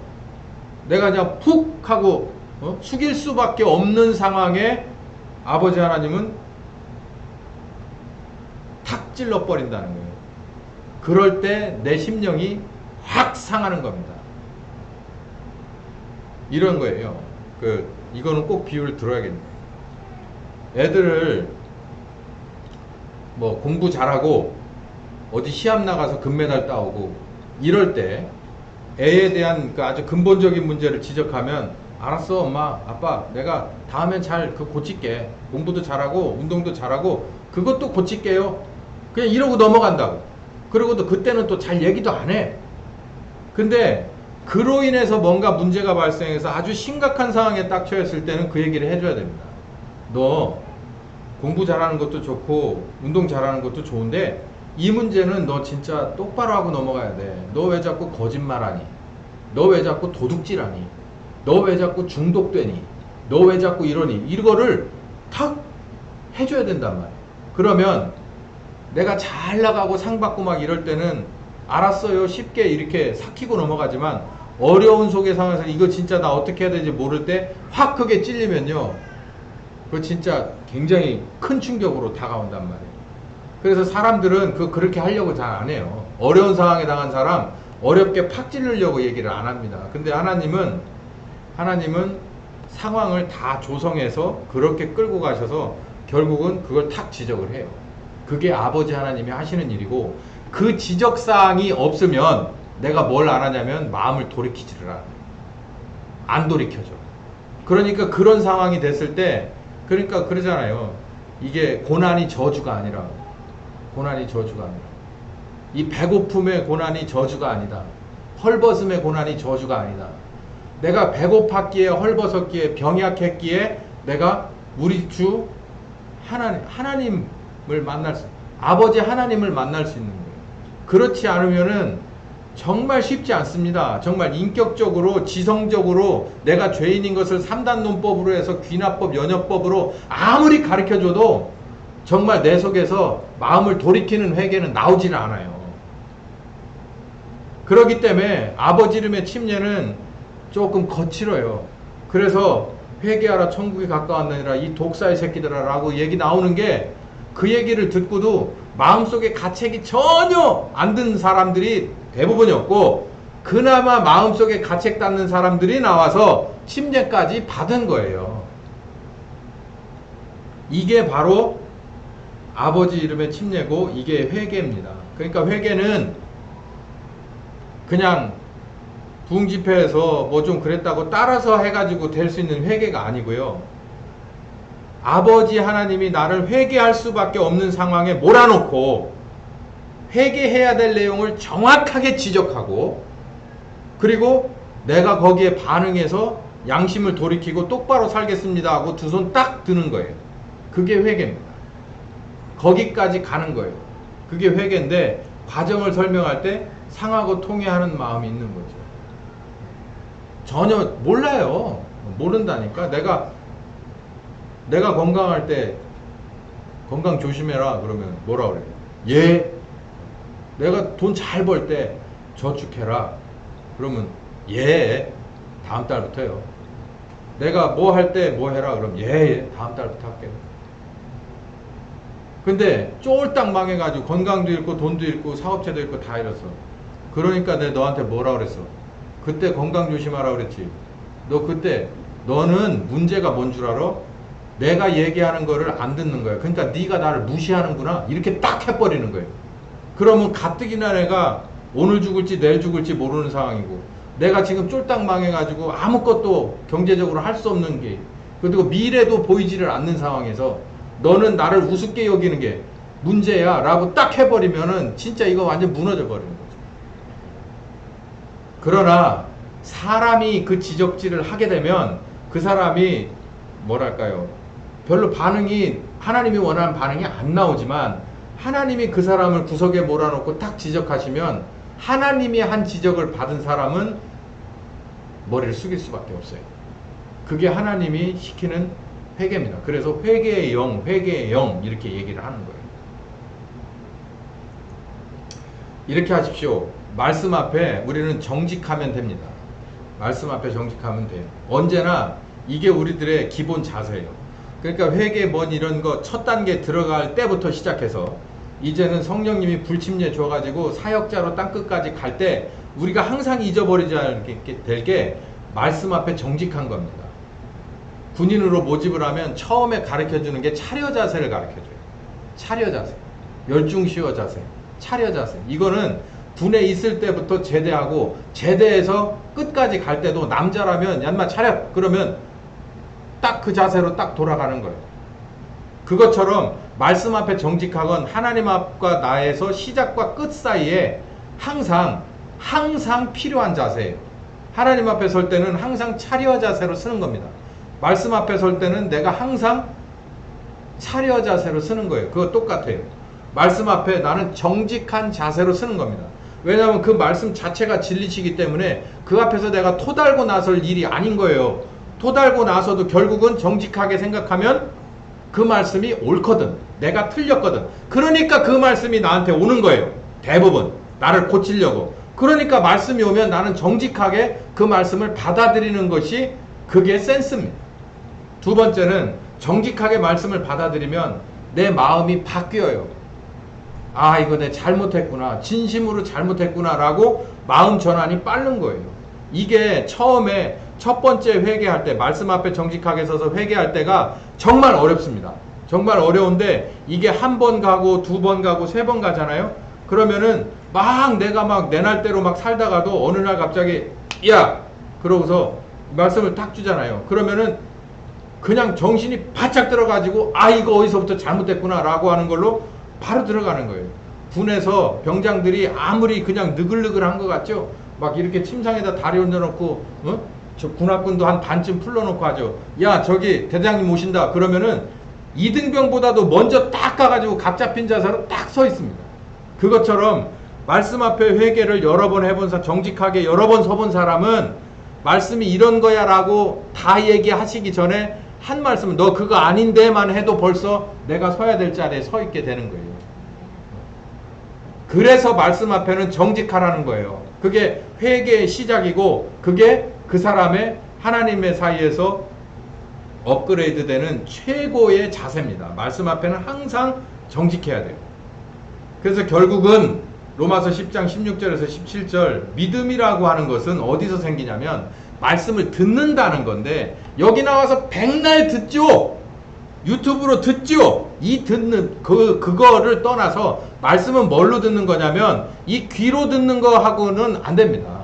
내가 그냥 푹 하고 숙일 수밖에 없는 상황에 아버지 하나님은 탁 찔러버린다는 거예요. 그럴 때 내 심령이 확 상하는 겁니다. 이런 거예요. 이거는 꼭 비유를 들어야겠네요. 애들을 뭐 공부 잘하고 어디 시합 나가서 금메달 따오고 이럴 때 애에 대한 그 아주 근본적인 문제를 지적하면 알았어 엄마 아빠 내가 다음엔 잘 고칠게. 공부도 잘하고 운동도 잘하고 그것도 고칠게요. 그냥 이러고 넘어간다고. 그리고 또 그때는 또 잘 얘기도 안 해. 근데 그로 인해서 뭔가 문제가 발생해서 아주 심각한 상황에 딱 처했을 때는 그 얘기를 해줘야 됩니다. 너 공부 잘하는 것도 좋고 운동 잘하는 것도 좋은데 이 문제는 너 진짜 똑바로 하고 넘어가야 돼. 너 왜 자꾸 거짓말하니? 너 왜 자꾸 도둑질하니? 너 왜 자꾸 중독되니? 너 왜 자꾸 이러니? 이거를 탁 해줘야 된단 말이야. 그러면 내가 잘 나가고 상 받고 막 이럴 때는 알았어요 쉽게 이렇게 삭히고 넘어가지만 어려운 속의 상황에서 이거 진짜 나 어떻게 해야 되는지 모를 때 확 크게 찔리면요 그거 진짜 굉장히 큰 충격으로 다가온단 말이에요. 그래서 사람들은 그렇게 하려고 잘 안 해요. 어려운 상황에 당한 사람 어렵게 팍 찌르려고 얘기를 안 합니다. 근데 하나님은 상황을 다 조성해서 그렇게 끌고 가셔서 결국은 그걸 탁 지적을 해요. 그게 아버지 하나님이 하시는 일이고 그 지적사항이 없으면 내가 뭘 안 하냐면 마음을 돌이키지를 않아요. 안 돌이켜져. 그러니까 그런 상황이 됐을 때 그러니까 그러잖아요. 이게 고난이 저주가 아니라 이 배고픔의 고난이 저주가 아니다. 헐벗음의 고난이 저주가 아니다. 내가 배고팠기에 헐벗었기에 병약했기에 내가 우리 주 하나님을 아버지 하나님을 만날 수 있는 거예요. 그렇지 않으면은 정말 쉽지 않습니다. 정말 인격적으로 지성적으로 내가 죄인인 것을 3단 논법으로 해서 귀납법 연역법으로 아무리 가르쳐줘도 정말 내 속에서 마음을 돌이키는 회개는 나오지는 않아요. 그렇기 때문에 아버지 이름의 침례는 조금 거칠어요. 그래서 회개하라 천국이 가까웠느니라 이 독사의 새끼들아 라고 얘기 나오는 게 그 얘기를 듣고도 마음속에 가책이 전혀 안 든 사람들이 대부분이었고 그나마 마음속에 가책 닿는 사람들이 나와서 침례까지 받은 거예요. 이게 바로 아버지 이름의 침례고 이게 회개입니다. 그러니까 회개는 그냥 부흥집회에서 뭐 좀 그랬다고 따라서 해가지고 될 수 있는 회개가 아니고요. 아버지 하나님이 나를 회개할 수밖에 없는 상황에 몰아놓고 회개해야 될 내용을 정확하게 지적하고, 그리고 내가 거기에 반응해서 양심을 돌이키고 똑바로 살겠습니다 하고 두 손 딱 드는 거예요. 그게 회개입니다. 거기까지 가는 거예요. 그게 회개인데, 과정을 설명할 때 상하고 통회하는 마음이 있는 거죠. 전혀 몰라요. 모른다니까. 내가 건강할 때 건강 조심해라 그러면 뭐라 그래요? 예. 내가 돈 잘 벌 때 저축해라 그러면 예. 다음 달부터요. 내가 뭐 할 때 뭐 해라 그러면 예. 다음 달부터 할게요. 근데 쫄딱 망해가지고 건강도 잃고 돈도 잃고 사업체도 잃고 다 잃었어. 그러니까 내가 너한테 뭐라 그랬어? 그때 건강 조심하라 그랬지. 너는 문제가 뭔 줄 알아? 내가 얘기하는 거를 안 듣는 거야. 그러니까 네가 나를 무시하는구나. 이렇게 딱 해버리는 거예요. 그러면 가뜩이나 내가 오늘 죽을지 내일 죽을지 모르는 상황이고, 내가 지금 쫄딱 망해가지고 아무것도 경제적으로 할 수 없는 게, 그리고 미래도 보이지를 않는 상황에서 너는 나를 우습게 여기는 게 문제야 라고 딱 해버리면은 진짜 이거 완전 무너져 버리는 거죠. 그러나 사람이 그 지적질을 하게 되면 그 사람이 뭐랄까요, 별로 반응이, 하나님이 원하는 반응이 안 나오지만, 하나님이 그 사람을 구석에 몰아놓고 딱 지적하시면 하나님이 한 지적을 받은 사람은 머리를 숙일 수밖에 없어요. 그게 하나님이 시키는 회개입니다. 그래서 회개의 영, 회개의 영 이렇게 얘기를 하는 거예요. 이렇게 하십시오. 말씀 앞에 우리는 정직하면 됩니다. 말씀 앞에 정직하면 돼요. 언제나 이게 우리들의 기본 자세예요. 그러니까 회개 뭔 이런 거 첫 단계 들어갈 때부터 시작해서 이제는 성령님이 불침례 줘가지고 사역자로 땅끝까지 갈 때 우리가 항상 잊어버리지 않게 될 게 말씀 앞에 정직한 겁니다. 군인으로 모집을 하면 처음에 가르쳐주는 게 차려 자세를 가르쳐줘요. 차려 자세, 열중시어 자세, 차려 자세. 이거는 군에 있을 때부터 제대하고, 제대해서 끝까지 갈 때도 남자라면 얀마 차려 그러면 딱 그 자세로 딱 돌아가는 거예요. 그것처럼 말씀 앞에 정직하건 하나님 앞과 나에서 시작과 끝 사이에 항상 필요한 자세예요. 하나님 앞에 설 때는 항상 차려 자세로 쓰는 겁니다. 말씀 앞에 설 때는 내가 항상 차려 자세로 쓰는 거예요. 그거 똑같아요. 말씀 앞에 나는 정직한 자세로 쓰는 겁니다. 왜냐하면 그 말씀 자체가 진리시기 때문에 그 앞에서 내가 토달고 나설 일이 아닌 거예요. 토달고 나서도 결국은 정직하게 생각하면 그 말씀이 옳거든. 내가 틀렸거든. 그러니까 그 말씀이 나한테 오는 거예요. 대부분. 나를 고치려고. 그러니까 말씀이 오면 나는 정직하게 그 말씀을 받아들이는 것이 그게 센스입니다. 두 번째는 정직하게 말씀을 받아들이면 내 마음이 바뀌어요. 아, 이거 내 잘못했구나. 진심으로 잘못했구나 라고 마음 전환이 빠른 거예요. 이게 처음에 첫 번째 회개할 때, 말씀 앞에 정직하게 서서 회개할 때가 정말 어렵습니다. 정말 어려운데 이게 한 번 가고 두 번 가고 세 번 가잖아요. 그러면은 막 내가 막 내 날대로 막 살다가도 어느 날 갑자기 야! 그러고서 말씀을 딱 주잖아요. 그러면은 그냥 정신이 바짝 들어가지고 아, 이거 어디서부터 잘못됐구나 라고 하는 걸로 바로 들어가는 거예요. 군에서 병장들이 아무리 그냥 느글느글한 것 같죠? 막 이렇게 침상에다 다리 얹어놓고 저 군합군도 한 반쯤 풀러놓고 하죠. 야, 저기 대장님 오신다 그러면은 이등병보다도 먼저 딱 가가지고 각 잡힌 자세로 딱 서 있습니다. 그것처럼 말씀 앞에 회개를 여러 번 해본 정직하게 여러 번 서본 사람은 말씀이 이런 거야 라고 다 얘기하시기 전에 한 말씀, 너 그거 아닌데만 해도 벌써 내가 서야 될 자리에 서 있게 되는 거예요. 그래서 말씀 앞에는 정직하라는 거예요. 그게 회개의 시작이고 그게 그 사람의 하나님의 사이에서 업그레이드 되는 최고의 자세입니다. 말씀 앞에는 항상 정직해야 돼요. 그래서 결국은 로마서 10장 16절에서 17절 믿음이라고 하는 것은 어디서 생기냐면 말씀을 듣는다는 건데, 여기 나와서 백날 듣죠. 유튜브로 듣죠. 이 듣는 그거를 떠나서 말씀은 뭘로 듣는 거냐면 이 귀로 듣는 거하고는 안 됩니다.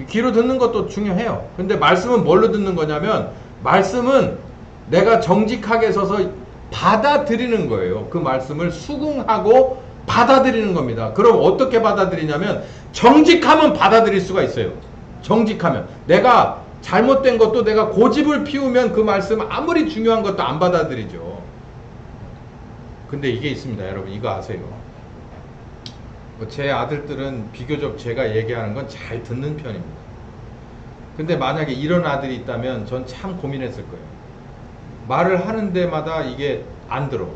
귀로 듣는 것도 중요해요. 근데 말씀은 뭘로 듣는 거냐면 말씀은 내가 정직하게 서서 받아들이는 거예요. 그 말씀을 수긍하고 받아들이는 겁니다. 그럼 어떻게 받아들이냐면 정직하면 받아들일 수가 있어요. 정직하면. 내가 잘못된 것도 내가 고집을 피우면 그 말씀 아무리 중요한 것도 안 받아들이죠. 근데 이게 있습니다. 여러분 이거 아세요? 제 아들들은 비교적 제가 얘기하는 건 잘 듣는 편입니다. 근데 만약에 이런 아들이 있다면 전 참 고민했을 거예요. 말을 하는 데마다 이게 안 들어.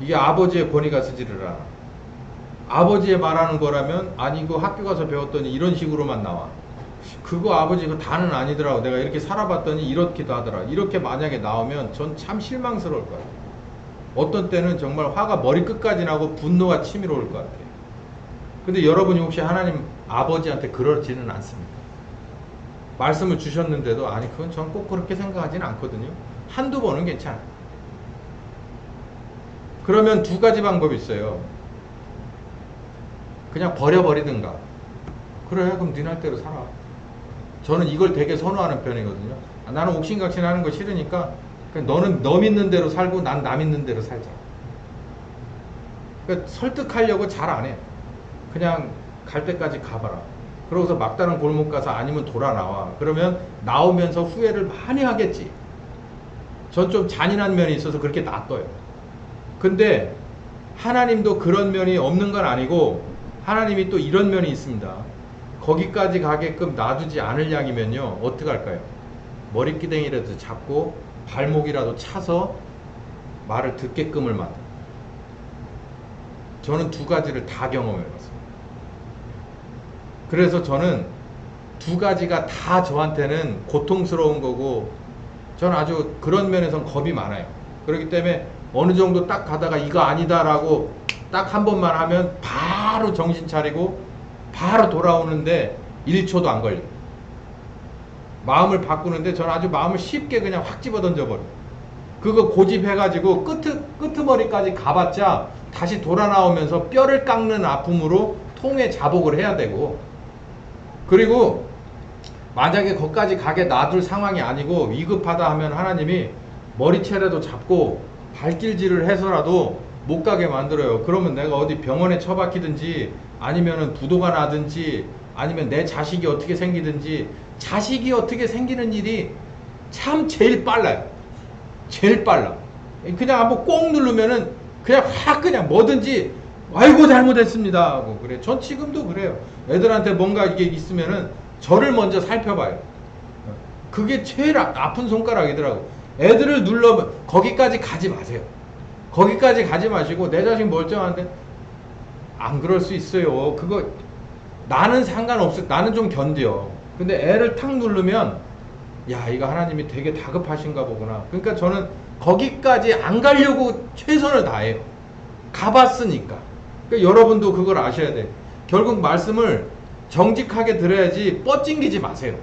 이게 아버지의 권위가 쓰지를 않아. 아버지의 말하는 거라면 아니 이거 학교 가서 배웠더니 이런 식으로만 나와. 그거 아버지 그 다는 아니더라고. 내가 이렇게 살아봤더니 이렇기도 하더라. 이렇게 만약에 나오면 전 참 실망스러울 것 같아요. 어떤 때는 정말 화가 머리끝까지 나고 분노가 치밀어 올 것 같아요. 근데 여러분이 혹시 하나님 아버지한테 그러지는 않습니다. 말씀을 주셨는데도 아니 그건 전 꼭 그렇게 생각하지는 않거든요. 한두 번은 괜찮아요. 그러면 두 가지 방법이 있어요. 그냥 버려버리든가. 그래 그럼 네 날대로 살아. 저는 이걸 되게 선호하는 편이거든요. 나는 옥신각신하는 거 싫으니까 그냥 너는 너 믿는 대로 살고 난 나 믿는 대로 살자. 그러니까 설득하려고 잘 안 해. 그냥 갈 때까지 가봐라. 그러고서 막다른 골목 가서 아니면 돌아 나와. 그러면 나오면서 후회를 많이 하겠지. 전 좀 잔인한 면이 있어서 그렇게 놔둬요. 근데 하나님도 그런 면이 없는 건 아니고 하나님이 또 이런 면이 있습니다. 거기까지 가게끔 놔두지 않을 양이면요 어떻게 할까요? 머리끼댕이라도 잡고 발목이라도 차서 말을 듣게끔을 만들어요. 저는 두 가지를 다 경험해봤어요. 그래서 저는 두 가지가 다 저한테는 고통스러운 거고 저는 아주 그런 면에선 겁이 많아요. 그렇기 때문에 어느 정도 딱 가다가 이거 아니다 라고 딱 한 번만 하면 바로 정신 차리고 바로 돌아오는데 1초도 안 걸려요. 마음을 바꾸는데 저는 아주 마음을 쉽게 그냥 확 집어 던져버려요. 그거 고집해가지고 끄트머리까지 가봤자 다시 돌아 나오면서 뼈를 깎는 아픔으로 통에 자복을 해야 되고, 그리고 만약에 거기까지 가게 놔둘 상황이 아니고 위급하다 하면 하나님이 머리채라도 잡고 발길질을 해서라도 못 가게 만들어요. 그러면 내가 어디 병원에 처박히든지 아니면은 부도가 나든지 아니면 내 자식이 어떻게 생기든지, 자식이 어떻게 생기는 일이 참 제일 빨라요. 제일 빨라. 그냥 한번 꼭 누르면은 그냥 확 그냥 뭐든지 아이고 잘못했습니다 하고 그래. 전 지금도 그래요. 애들한테 뭔가 이게 있으면은 저를 먼저 살펴봐요. 그게 제일 아픈 손가락이더라고. 애들을 눌러면 거기까지 가지 마세요. 거기까지 가지 마시고 내 자식 멀쩡한데 안 그럴 수 있어요. 그거 나는 상관없어. 나는 좀 견뎌. 근데 애를 탁 누르면 야 이거 하나님이 되게 다급하신가 보구나. 그러니까 저는 거기까지 안 가려고 최선을 다해요. 가봤으니까. 그러니까 여러분도 그걸 아셔야 돼. 결국 말씀을 정직하게 들어야지 뻗찡기지 마세요.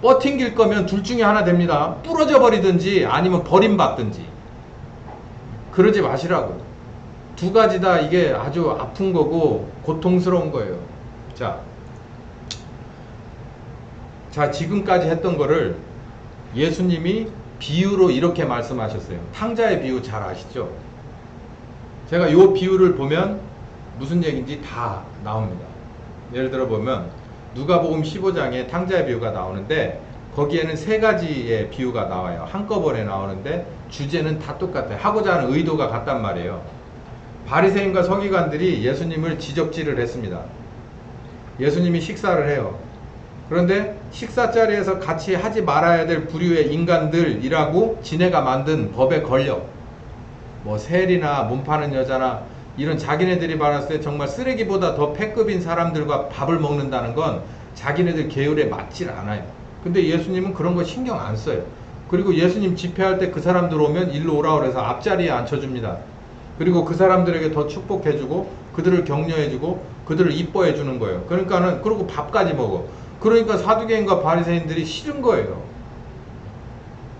뻗팅길 거면 둘 중에 하나 됩니다. 부러져 버리든지 아니면 버림받든지. 그러지 마시라고. 두 가지 다 이게 아주 아픈 거고 고통스러운 거예요. 자 지금까지 했던 거를 예수님이 비유로 이렇게 말씀하셨어요. 탕자의 비유 잘 아시죠? 제가 이 비유를 보면 무슨 얘기인지 다 나옵니다. 예를 들어 보면 누가복음 15장에 탕자의 비유가 나오는데 거기에는 세 가지의 비유가 나와요. 한꺼번에 나오는데 주제는 다 똑같아요. 하고자 하는 의도가 같단 말이에요. 바리새인과 서기관들이 예수님을 지적질을 했습니다. 예수님이 식사를 해요. 그런데 식사 자리에서 같이 하지 말아야 될 부류의 인간들이라고 지네가 만든 법에 걸려 뭐 셀이나 몸 파는 여자나 이런 자기네들이 받았을 때 정말 쓰레기보다 더 패급인 사람들과 밥을 먹는다는 건 자기네들 계율에 맞질 않아요. 근데 예수님은 그런 거 신경 안 써요. 그리고 예수님 집회할 때 그 사람들 오면 일로 오라 그래서 앞자리에 앉혀줍니다. 그리고 그 사람들에게 더 축복해주고 그들을 격려해주고 그들을 이뻐해주는 거예요. 그러니까는 그리고 밥까지 먹어. 그러니까 사두개인과 바리새인들이 싫은 거예요.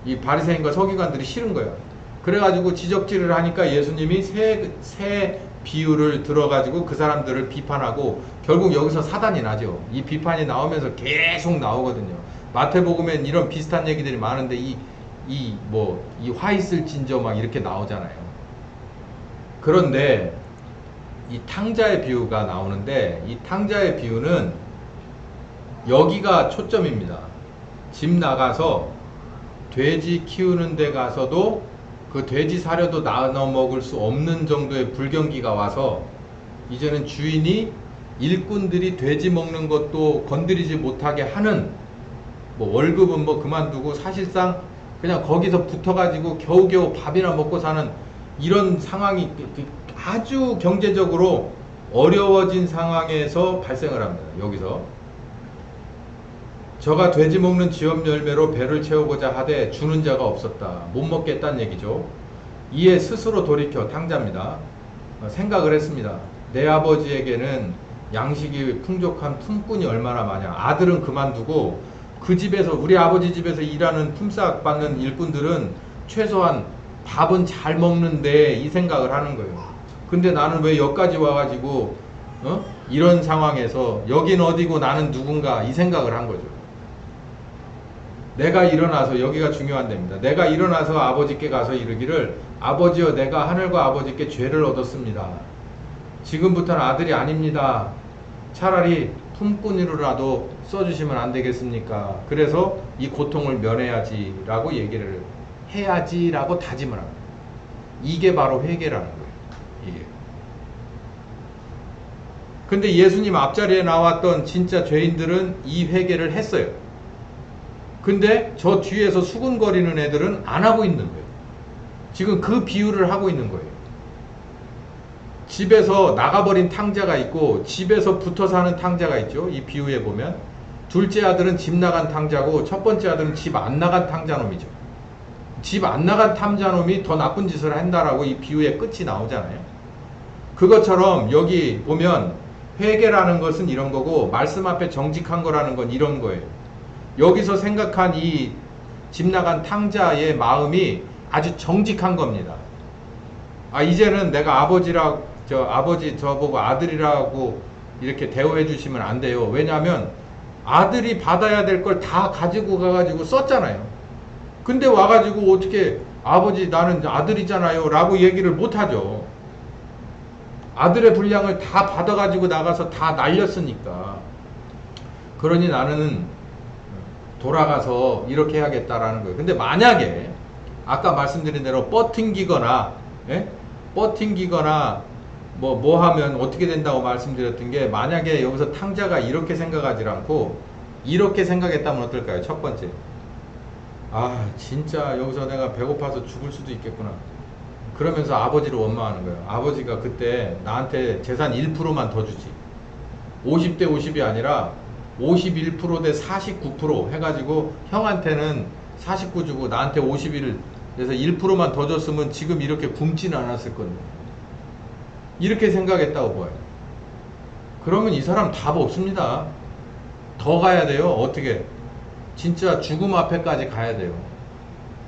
이 바리새인과 서기관들이 싫은 거예요. 그래가지고 지적질을 하니까 예수님이 새 비유를 들어가지고 그 사람들을 비판하고 결국 여기서 사단이 나죠. 이 비판이 나오면서 계속 나오거든요. 마태복음엔 이런 비슷한 얘기들이 많은데 이 이 화 있을 진저 막 이렇게 나오잖아요. 그런데 이 탕자의 비유가 나오는데, 이 탕자의 비유는 여기가 초점입니다. 집 나가서 돼지 키우는 데 가서도 그 돼지 사료도 나눠 먹을 수 없는 정도의 불경기가 와서 이제는 주인이 일꾼들이 돼지 먹는 것도 건드리지 못하게 하는, 뭐 월급은 뭐 그만두고 사실상 그냥 거기서 붙어가지고 겨우겨우 밥이나 먹고 사는 이런 상황이 아주 경제적으로 어려워진 상황에서 발생을 합니다. 여기서 저가 돼지 먹는 지업 열매로 배를 채우고자 하되 주는 자가 없었다. 못 먹겠다는 얘기죠. 이에 스스로 돌이켜 탕자입니다. 생각을 했습니다. 내 아버지에게는 양식이 풍족한 품꾼이 얼마나 많냐. 아들은 그만두고 그 집에서, 우리 아버지 집에서 일하는 품삯 받는 일꾼들은 최소한 밥은 잘 먹는데 이 생각을 하는 거예요. 근데 나는 왜 여기까지 와가지고 이런 상황에서 여긴 어디고 나는 누군가 이 생각을 한 거죠. 내가 일어나서, 여기가 중요한 데입니다. 내가 일어나서 아버지께 가서 이르기를 아버지여 내가 하늘과 아버지께 죄를 얻었습니다. 지금부터는 아들이 아닙니다. 차라리 품꾼으로라도 써주시면 안 되겠습니까? 그래서 이 고통을 면해야지라고 얘기를 해야지라고 다짐을 합니다. 이게 바로 회개라는 거예요. 이게. 근데 예수님 앞자리에 나왔던 진짜 죄인들은 이 회개를 했어요. 근데 저 뒤에서 수군거리는 애들은 안 하고 있는 거예요. 지금 그 비유를 하고 있는 거예요. 집에서 나가버린 탕자가 있고 집에서 붙어 사는 탕자가 있죠. 이 비유에 보면 둘째 아들은 집 나간 탕자고 첫 번째 아들은 집 안 나간 탕자놈이죠. 집 안 나간 탕자놈이 더 나쁜 짓을 한다라고 이 비유의 끝이 나오잖아요. 그것처럼 여기 보면 회개라는 것은 이런 거고 말씀 앞에 정직한 거라는 건 이런 거예요. 여기서 생각한 이 집 나간 탕자의 마음이 아주 정직한 겁니다. 아, 이제는 내가 아버지 저보고 아들이라고 이렇게 대우해 주시면 안 돼요. 왜냐하면 아들이 받아야 될 걸 다 가지고 가가지고 썼잖아요. 근데 와가지고 어떻게 아버지 나는 아들이잖아요 라고 얘기를 못하죠. 아들의 분량을 다 받아가지고 나가서 다 날렸으니까. 그러니 나는 돌아가서 이렇게 해야겠다라는 거예요. 근데 만약에 아까 말씀드린 대로 뻗팅기거나 뭐 하면 어떻게 된다고 말씀드렸던 게, 만약에 여기서 탕자가 이렇게 생각하지 않고 이렇게 생각했다면 어떨까요? 첫 번째, 아 진짜 여기서 내가 배고파서 죽을 수도 있겠구나. 그러면서 아버지를 원망하는 거예요. 아버지가 그때 나한테 재산 1%만 더 주지, 50대 50이 아니라 51% 대 49% 해가지고 형한테는 49 주고 나한테 51, 그래서 1%만 더 줬으면 지금 이렇게 굶지는 않았을 건데, 이렇게 생각했다고 봐요. 그러면 이 사람 답 없습니다. 더 가야 돼요. 어떻게? 진짜 죽음 앞에까지 가야 돼요.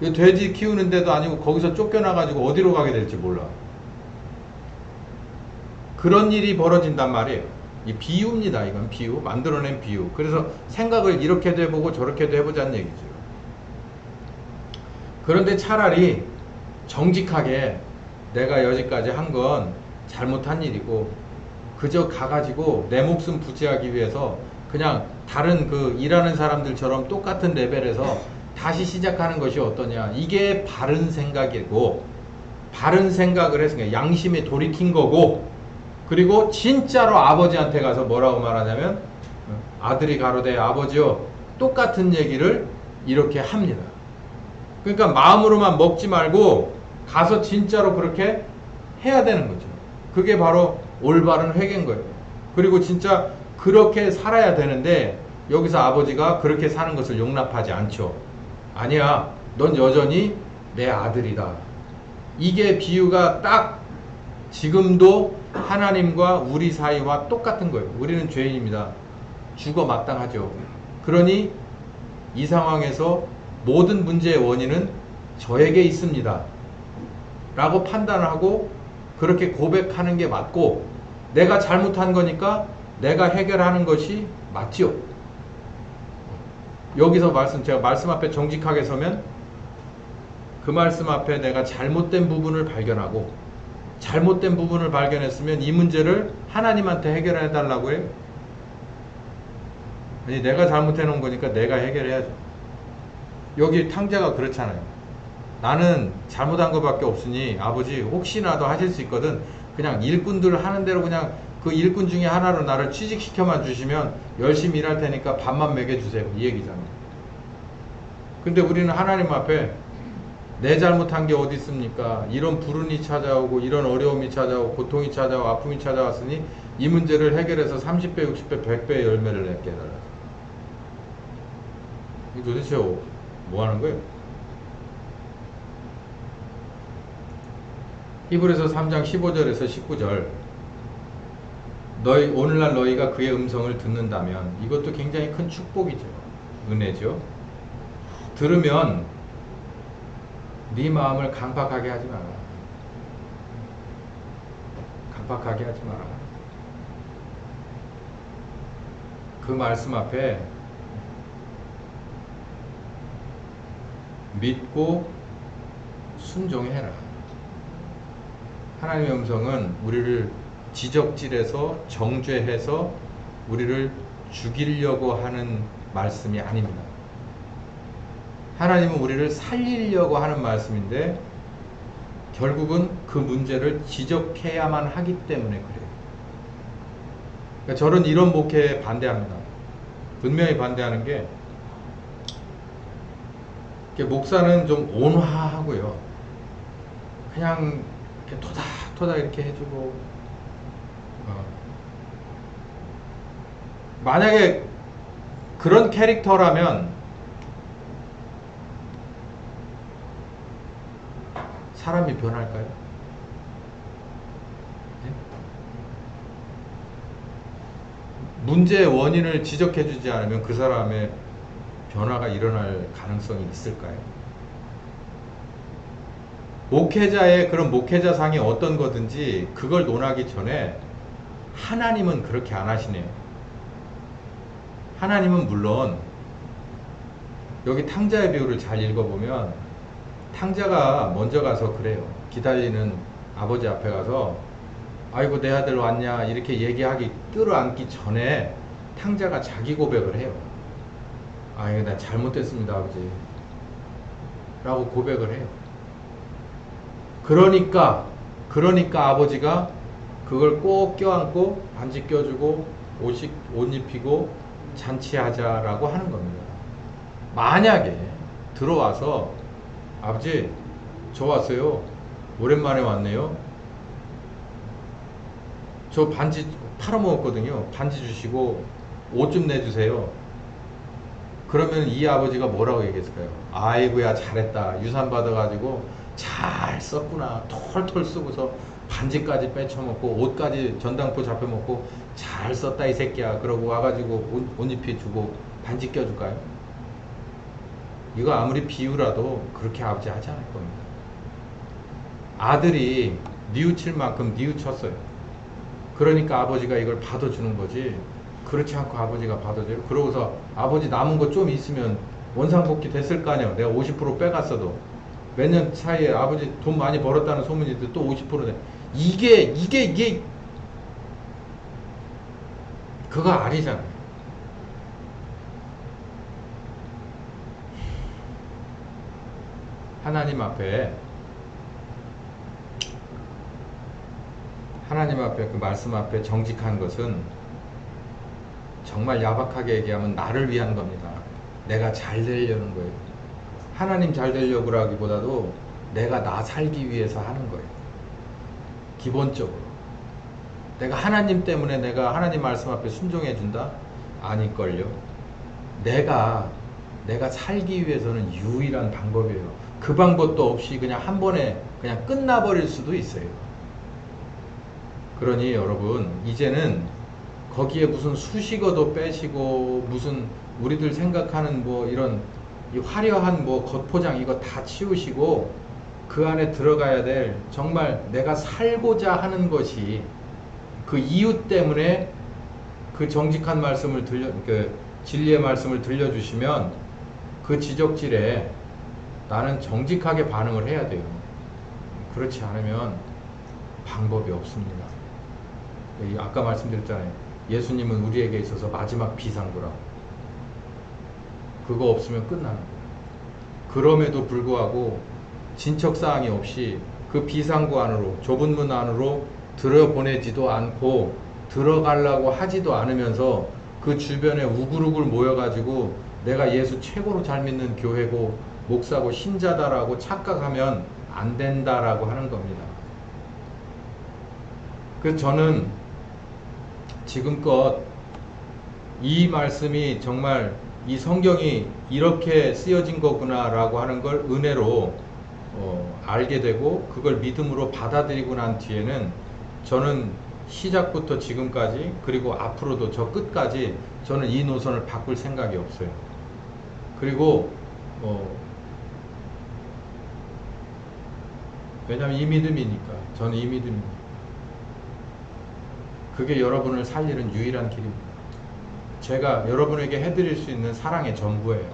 돼지 키우는 데도 아니고 거기서 쫓겨나가지고 어디로 가게 될지 몰라. 그런 일이 벌어진단 말이에요. 이 비유입니다. 이건 비유, 만들어낸 비유. 그래서 생각을 이렇게도 해보고 저렇게도 해보자는 얘기죠. 그런데 차라리 정직하게 내가 여기까지 한 건 잘못한 일이고 그저 가가지고 내 목숨 부지하기 위해서 그냥 다른 그 일하는 사람들처럼 똑같은 레벨에서 다시 시작하는 것이 어떠냐. 이게 바른 생각이고, 바른 생각을 했으니까 양심에 돌이킨 거고, 그리고 진짜로 아버지한테 가서 뭐라고 말하냐면 아들이 가로되 아버지요, 똑같은 얘기를 이렇게 합니다. 그러니까 마음으로만 먹지 말고 가서 진짜로 그렇게 해야 되는 거죠. 그게 바로 올바른 회개인 거예요. 그리고 진짜 그렇게 살아야 되는데 여기서 아버지가 그렇게 사는 것을 용납하지 않죠. 아니야, 넌 여전히 내 아들이다. 이게 비유가 딱 지금도 하나님과 우리 사이와 똑같은 거예요. 우리는 죄인입니다. 죽어 마땅하죠. 그러니 이 상황에서 모든 문제의 원인은 저에게 있습니다 라고 판단하고 그렇게 고백하는 게 맞고, 내가 잘못한 거니까 내가 해결하는 것이 맞지요. 여기서 제가 말씀 앞에 정직하게 서면 그 말씀 앞에 내가 잘못된 부분을 발견하고, 잘못된 부분을 발견했으면 이 문제를 하나님한테 해결해 달라고 해요. 아니, 내가 잘못해 놓은 거니까 내가 해결해야죠. 여기 탕자가 그렇잖아요. 나는 잘못한 것밖에 없으니 아버지 혹시나도 하실 수 있거든, 그냥 일꾼들 하는 대로 그냥 그 일꾼 중에 하나로 나를 취직시켜만 주시면 열심히 일할 테니까 밥만 먹여주세요, 이 얘기잖아요. 근데 우리는 하나님 앞에 내 잘못한 게 어디 있습니까? 이런 불운이 찾아오고 이런 어려움이 찾아오고 고통이 찾아오고 아픔이 찾아왔으니 이 문제를 해결해서 30배, 60배, 100배의 열매를 맺게 해달라. 이 도대체 뭐 하는 거예요? 히브리서 3장 15절에서 19절, 오늘날 너희가 그의 음성을 듣는다면, 이것도 굉장히 큰 축복이죠. 은혜죠. 들으면 네 마음을 강박하게 하지 마라. 강박하게 하지 마라. 그 말씀 앞에 믿고 순종해라. 하나님의 음성은 우리를 지적질해서 정죄해서 우리를 죽이려고 하는 말씀이 아닙니다. 하나님은 우리를 살리려고 하는 말씀인데 결국은 그 문제를 지적해야만 하기 때문에 그래요. 그러니까 저는 이런 목회에 반대합니다. 분명히 반대하는 게, 목사는 좀 온화하고요, 그냥 이렇게 토닥토닥 이렇게 해주고, 만약에 그런 캐릭터라면 사람이 변할까요? 네? 문제의 원인을 지적해주지 않으면 그 사람의 변화가 일어날 가능성이 있을까요? 목회자의 그런 목회자상이 어떤 거든지 그걸 논하기 전에 하나님은 그렇게 안 하시네요. 하나님은 물론 여기 탕자의 비유를 잘 읽어보면 탕자가 먼저 가서 그래요. 기다리는 아버지 앞에 가서 아이고 내 아들 왔냐 이렇게 얘기하기 끌어안기 전에 탕자가 자기 고백을 해요. 아이고 난 잘못했습니다 아버지 라고 고백을 해요. 그러니까 아버지가 그걸 꼭 껴안고 반지 껴주고 옷 입히고 잔치하자라고 하는 겁니다. 만약에 들어와서 아버지 저 왔어요. 오랜만에 왔네요. 저 반지 팔아먹었거든요. 반지 주시고 옷 좀 내주세요. 그러면 이 아버지가 뭐라고 얘기했을까요? 아이고야 잘했다. 유산 받아가지고 잘 썼구나. 털털 쓰고서 반지까지 빼쳐먹고 옷까지 전당포 잡혀먹고 잘 썼다 이 새끼야. 그러고 와가지고 옷 입혀주고 반지 껴줄까요? 이거 아무리 비유라도 그렇게 아버지 하지 않을 겁니다. 아들이 뉘우칠 만큼 뉘우쳤어요. 그러니까 아버지가 이걸 받아주는 거지. 그렇지 않고 아버지가 받아줘요. 그러고서 아버지 남은 거 좀 있으면 원상복귀 됐을 거 아니에요. 내가 50% 빼갔어도 몇 년 사이에 아버지 돈 많이 벌었다는 소문이 있는데 또 50% 돼. 이게 그거 아니잖아요. 하나님 앞에 그 말씀 앞에 정직한 것은 정말 야박하게 얘기하면 나를 위한 겁니다. 내가 잘 되려는 거예요. 하나님 잘 되려고 하기보다도 내가 나 살기 위해서 하는 거예요. 기본적으로. 내가 하나님 때문에 내가 하나님 말씀 앞에 순종해 준다? 아닐걸요. 내가 살기 위해서는 유일한 방법이에요. 그 방법도 없이 그냥 한 번에 그냥 끝나버릴 수도 있어요. 그러니 여러분 이제는 거기에 무슨 수식어도 빼시고 무슨 우리들 생각하는 뭐 이런 이 화려한 뭐 겉포장 이거 다 치우시고 그 안에 들어가야 될 정말 내가 살고자 하는 것이 그 이유 때문에 그 정직한 말씀을 그 진리의 말씀을 들려주시면 그 지적질에 나는 정직하게 반응을 해야 돼요. 그렇지 않으면 방법이 없습니다. 아까 말씀드렸잖아요. 예수님은 우리에게 있어서 마지막 비상구라고. 그거 없으면 끝나는 거예요. 그럼에도 불구하고 진척사항이 없이 그 비상구 안으로, 좁은 문 안으로 들여보내지도 않고 들어가려고 하지도 않으면서 그 주변에 우글우글 모여가지고 내가 예수 최고로 잘 믿는 교회고 목사고 신자다라고 착각하면 안 된다라고 하는 겁니다. 그래서 저는 지금껏 이 말씀이 정말 이 성경이 이렇게 쓰여진 거구나 라고 하는 걸 은혜로 알게 되고 그걸 믿음으로 받아들이고 난 뒤에는 저는 시작부터 지금까지 그리고 앞으로도 저 끝까지 저는 이 노선을 바꿀 생각이 없어요. 그리고 왜냐하면 이 믿음이니까. 저는 이 믿음입니다. 그게 여러분을 살리는 유일한 길입니다. 제가 여러분에게 해드릴 수 있는 사랑의 전부예요.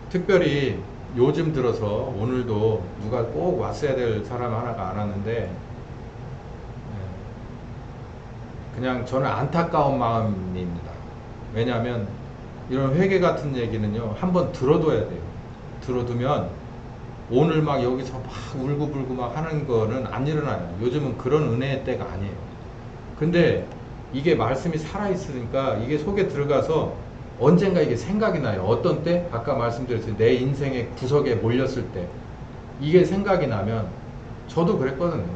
특별히 요즘 들어서 오늘도 누가 꼭 왔어야 될 사람 하나가 안 왔는데 그냥 저는 안타까운 마음입니다. 왜냐하면 이런 회개 같은 얘기는요 한번 들어둬야 돼요. 들어두면 오늘 막 여기서 막 울고불고 막 하는 거는 안 일어나요. 요즘은 그런 은혜의 때가 아니에요. 근데 이게 말씀이 살아있으니까 이게 속에 들어가서 언젠가 이게 생각이 나요. 어떤 때? 아까 말씀드렸어요. 내 인생의 구석에 몰렸을 때 이게 생각이 나면 저도 그랬거든요.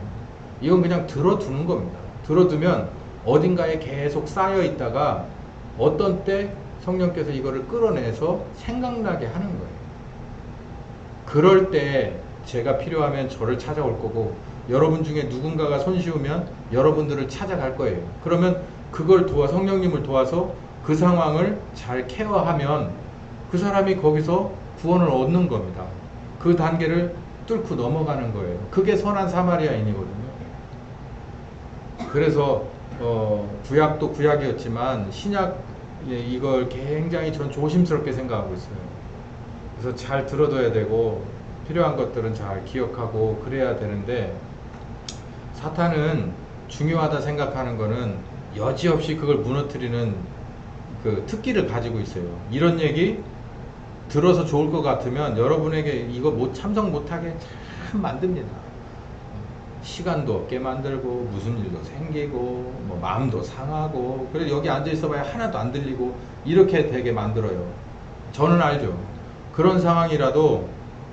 이건 그냥 들어두는 겁니다. 들어두면 어딘가에 계속 쌓여 있다가 어떤 때 성령께서 이거를 끌어내서 생각나게 하는 거예요. 그럴 때 제가 필요하면 저를 찾아올 거고 여러분 중에 누군가가 손쉬우면 여러분들을 찾아갈 거예요. 그러면 그걸 성령님을 도와서 그 상황을 잘 케어하면 그 사람이 거기서 구원을 얻는 겁니다. 그 단계를 뚫고 넘어가는 거예요. 그게 선한 사마리아인이거든요. 그래서 구약도 구약이었지만 신약 이걸 굉장히 전 조심스럽게 생각하고 있어요. 그래서 잘 들어둬야 되고 필요한 것들은 잘 기억하고 그래야 되는데 사탄은 중요하다 생각하는 거는 여지없이 그걸 무너뜨리는 그 특기를 가지고 있어요. 이런 얘기 들어서 좋을 것 같으면 여러분에게 이거 참석 못하게 참 만듭니다. 시간도 없게 만들고 무슨 일도 생기고 뭐 마음도 상하고 그래서 여기 앉아 있어 봐야 하나도 안 들리고 이렇게 되게 만들어요. 저는 알죠. 그런 상황이라도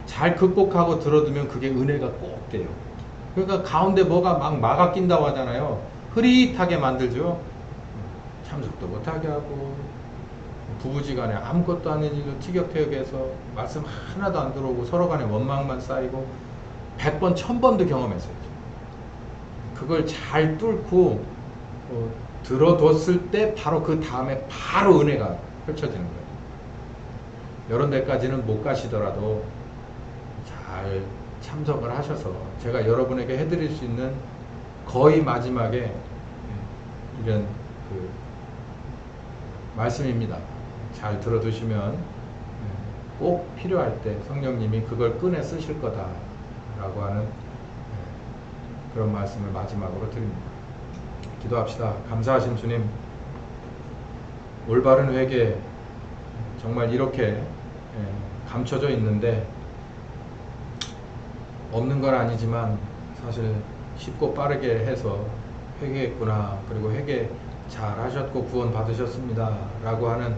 잘 극복하고 들어두면 그게 은혜가 꼭 돼요. 그러니까 가운데 뭐가 막 막아 낀다고 하잖아요. 흐릿하게 만들죠. 참석도 못하게 하고 부부지간에 아무것도 아닌 일로 티격태격해서 말씀 하나도 안 들어오고 서로 간에 원망만 쌓이고 100번 1000번도 경험했어요. 그걸 잘 뚫고 들어뒀을 때 바로 그 다음에 바로 은혜가 펼쳐지는 거예요. 이런 데까지는 못 가시더라도 잘 참석을 하셔서 제가 여러분에게 해드릴 수 있는 거의 마지막에 이런 그 말씀입니다. 잘 들어두시면 꼭 필요할 때 성령님이 그걸 꺼내 쓰실 거다라고 하는 그런 말씀을 마지막으로 드립니다. 기도합시다. 감사하신 주님, 올바른 회개 정말 이렇게 감춰져 있는데 없는 건 아니지만 사실 쉽고 빠르게 해서 회개했구나, 그리고 회개 잘 하셨고 구원 받으셨습니다 라고 하는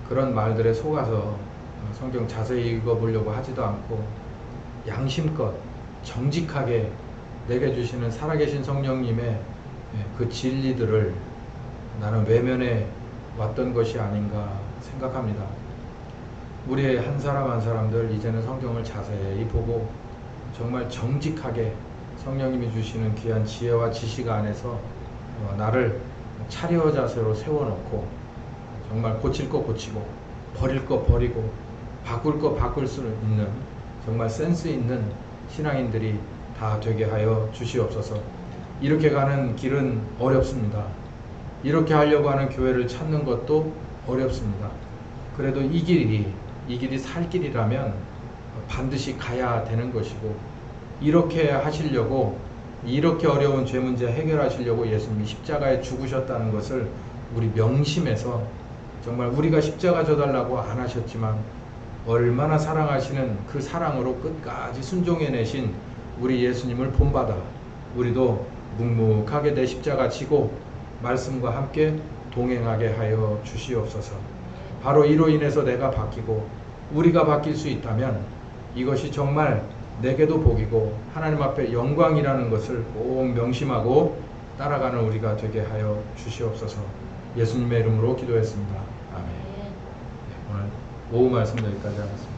그런 말들에 속아서 성경 자세히 읽어보려고 하지도 않고 양심껏 정직하게 내게 주시는 살아계신 성령님의 그 진리들을 나는 외면해 왔던 것이 아닌가 생각합니다. 우리의 한 사람 한 사람들 이제는 성경을 자세히 보고 정말 정직하게 성령님이 주시는 귀한 지혜와 지식 안에서 나를 차려 자세로 세워놓고 정말 고칠 거 고치고 버릴 거 버리고 바꿀 거 바꿀 수 있는 정말 센스 있는 신앙인들이 다 되게 하여 주시옵소서. 이렇게 가는 길은 어렵습니다. 이렇게 하려고 하는 교회를 찾는 것도 어렵습니다. 그래도 이 길이 이 길이 살 길이라면 반드시 가야 되는 것이고, 이렇게 하시려고, 이렇게 어려운 죄 문제 해결하시려고 예수님이 십자가에 죽으셨다는 것을 우리 명심해서, 정말 우리가 십자가 져달라고 안 하셨지만 얼마나 사랑하시는 그 사랑으로 끝까지 순종해내신 우리 예수님을 본받아 우리도 묵묵하게 내 십자가 지고 말씀과 함께 동행하게 하여 주시옵소서. 바로 이로 인해서 내가 바뀌고 우리가 바뀔 수 있다면 이것이 정말 내게도 복이고 하나님 앞에 영광이라는 것을 꼭 명심하고 따라가는 우리가 되게 하여 주시옵소서. 예수님의 이름으로 기도했습니다. 아멘. 오늘 오후 말씀 여기까지 하겠습니다.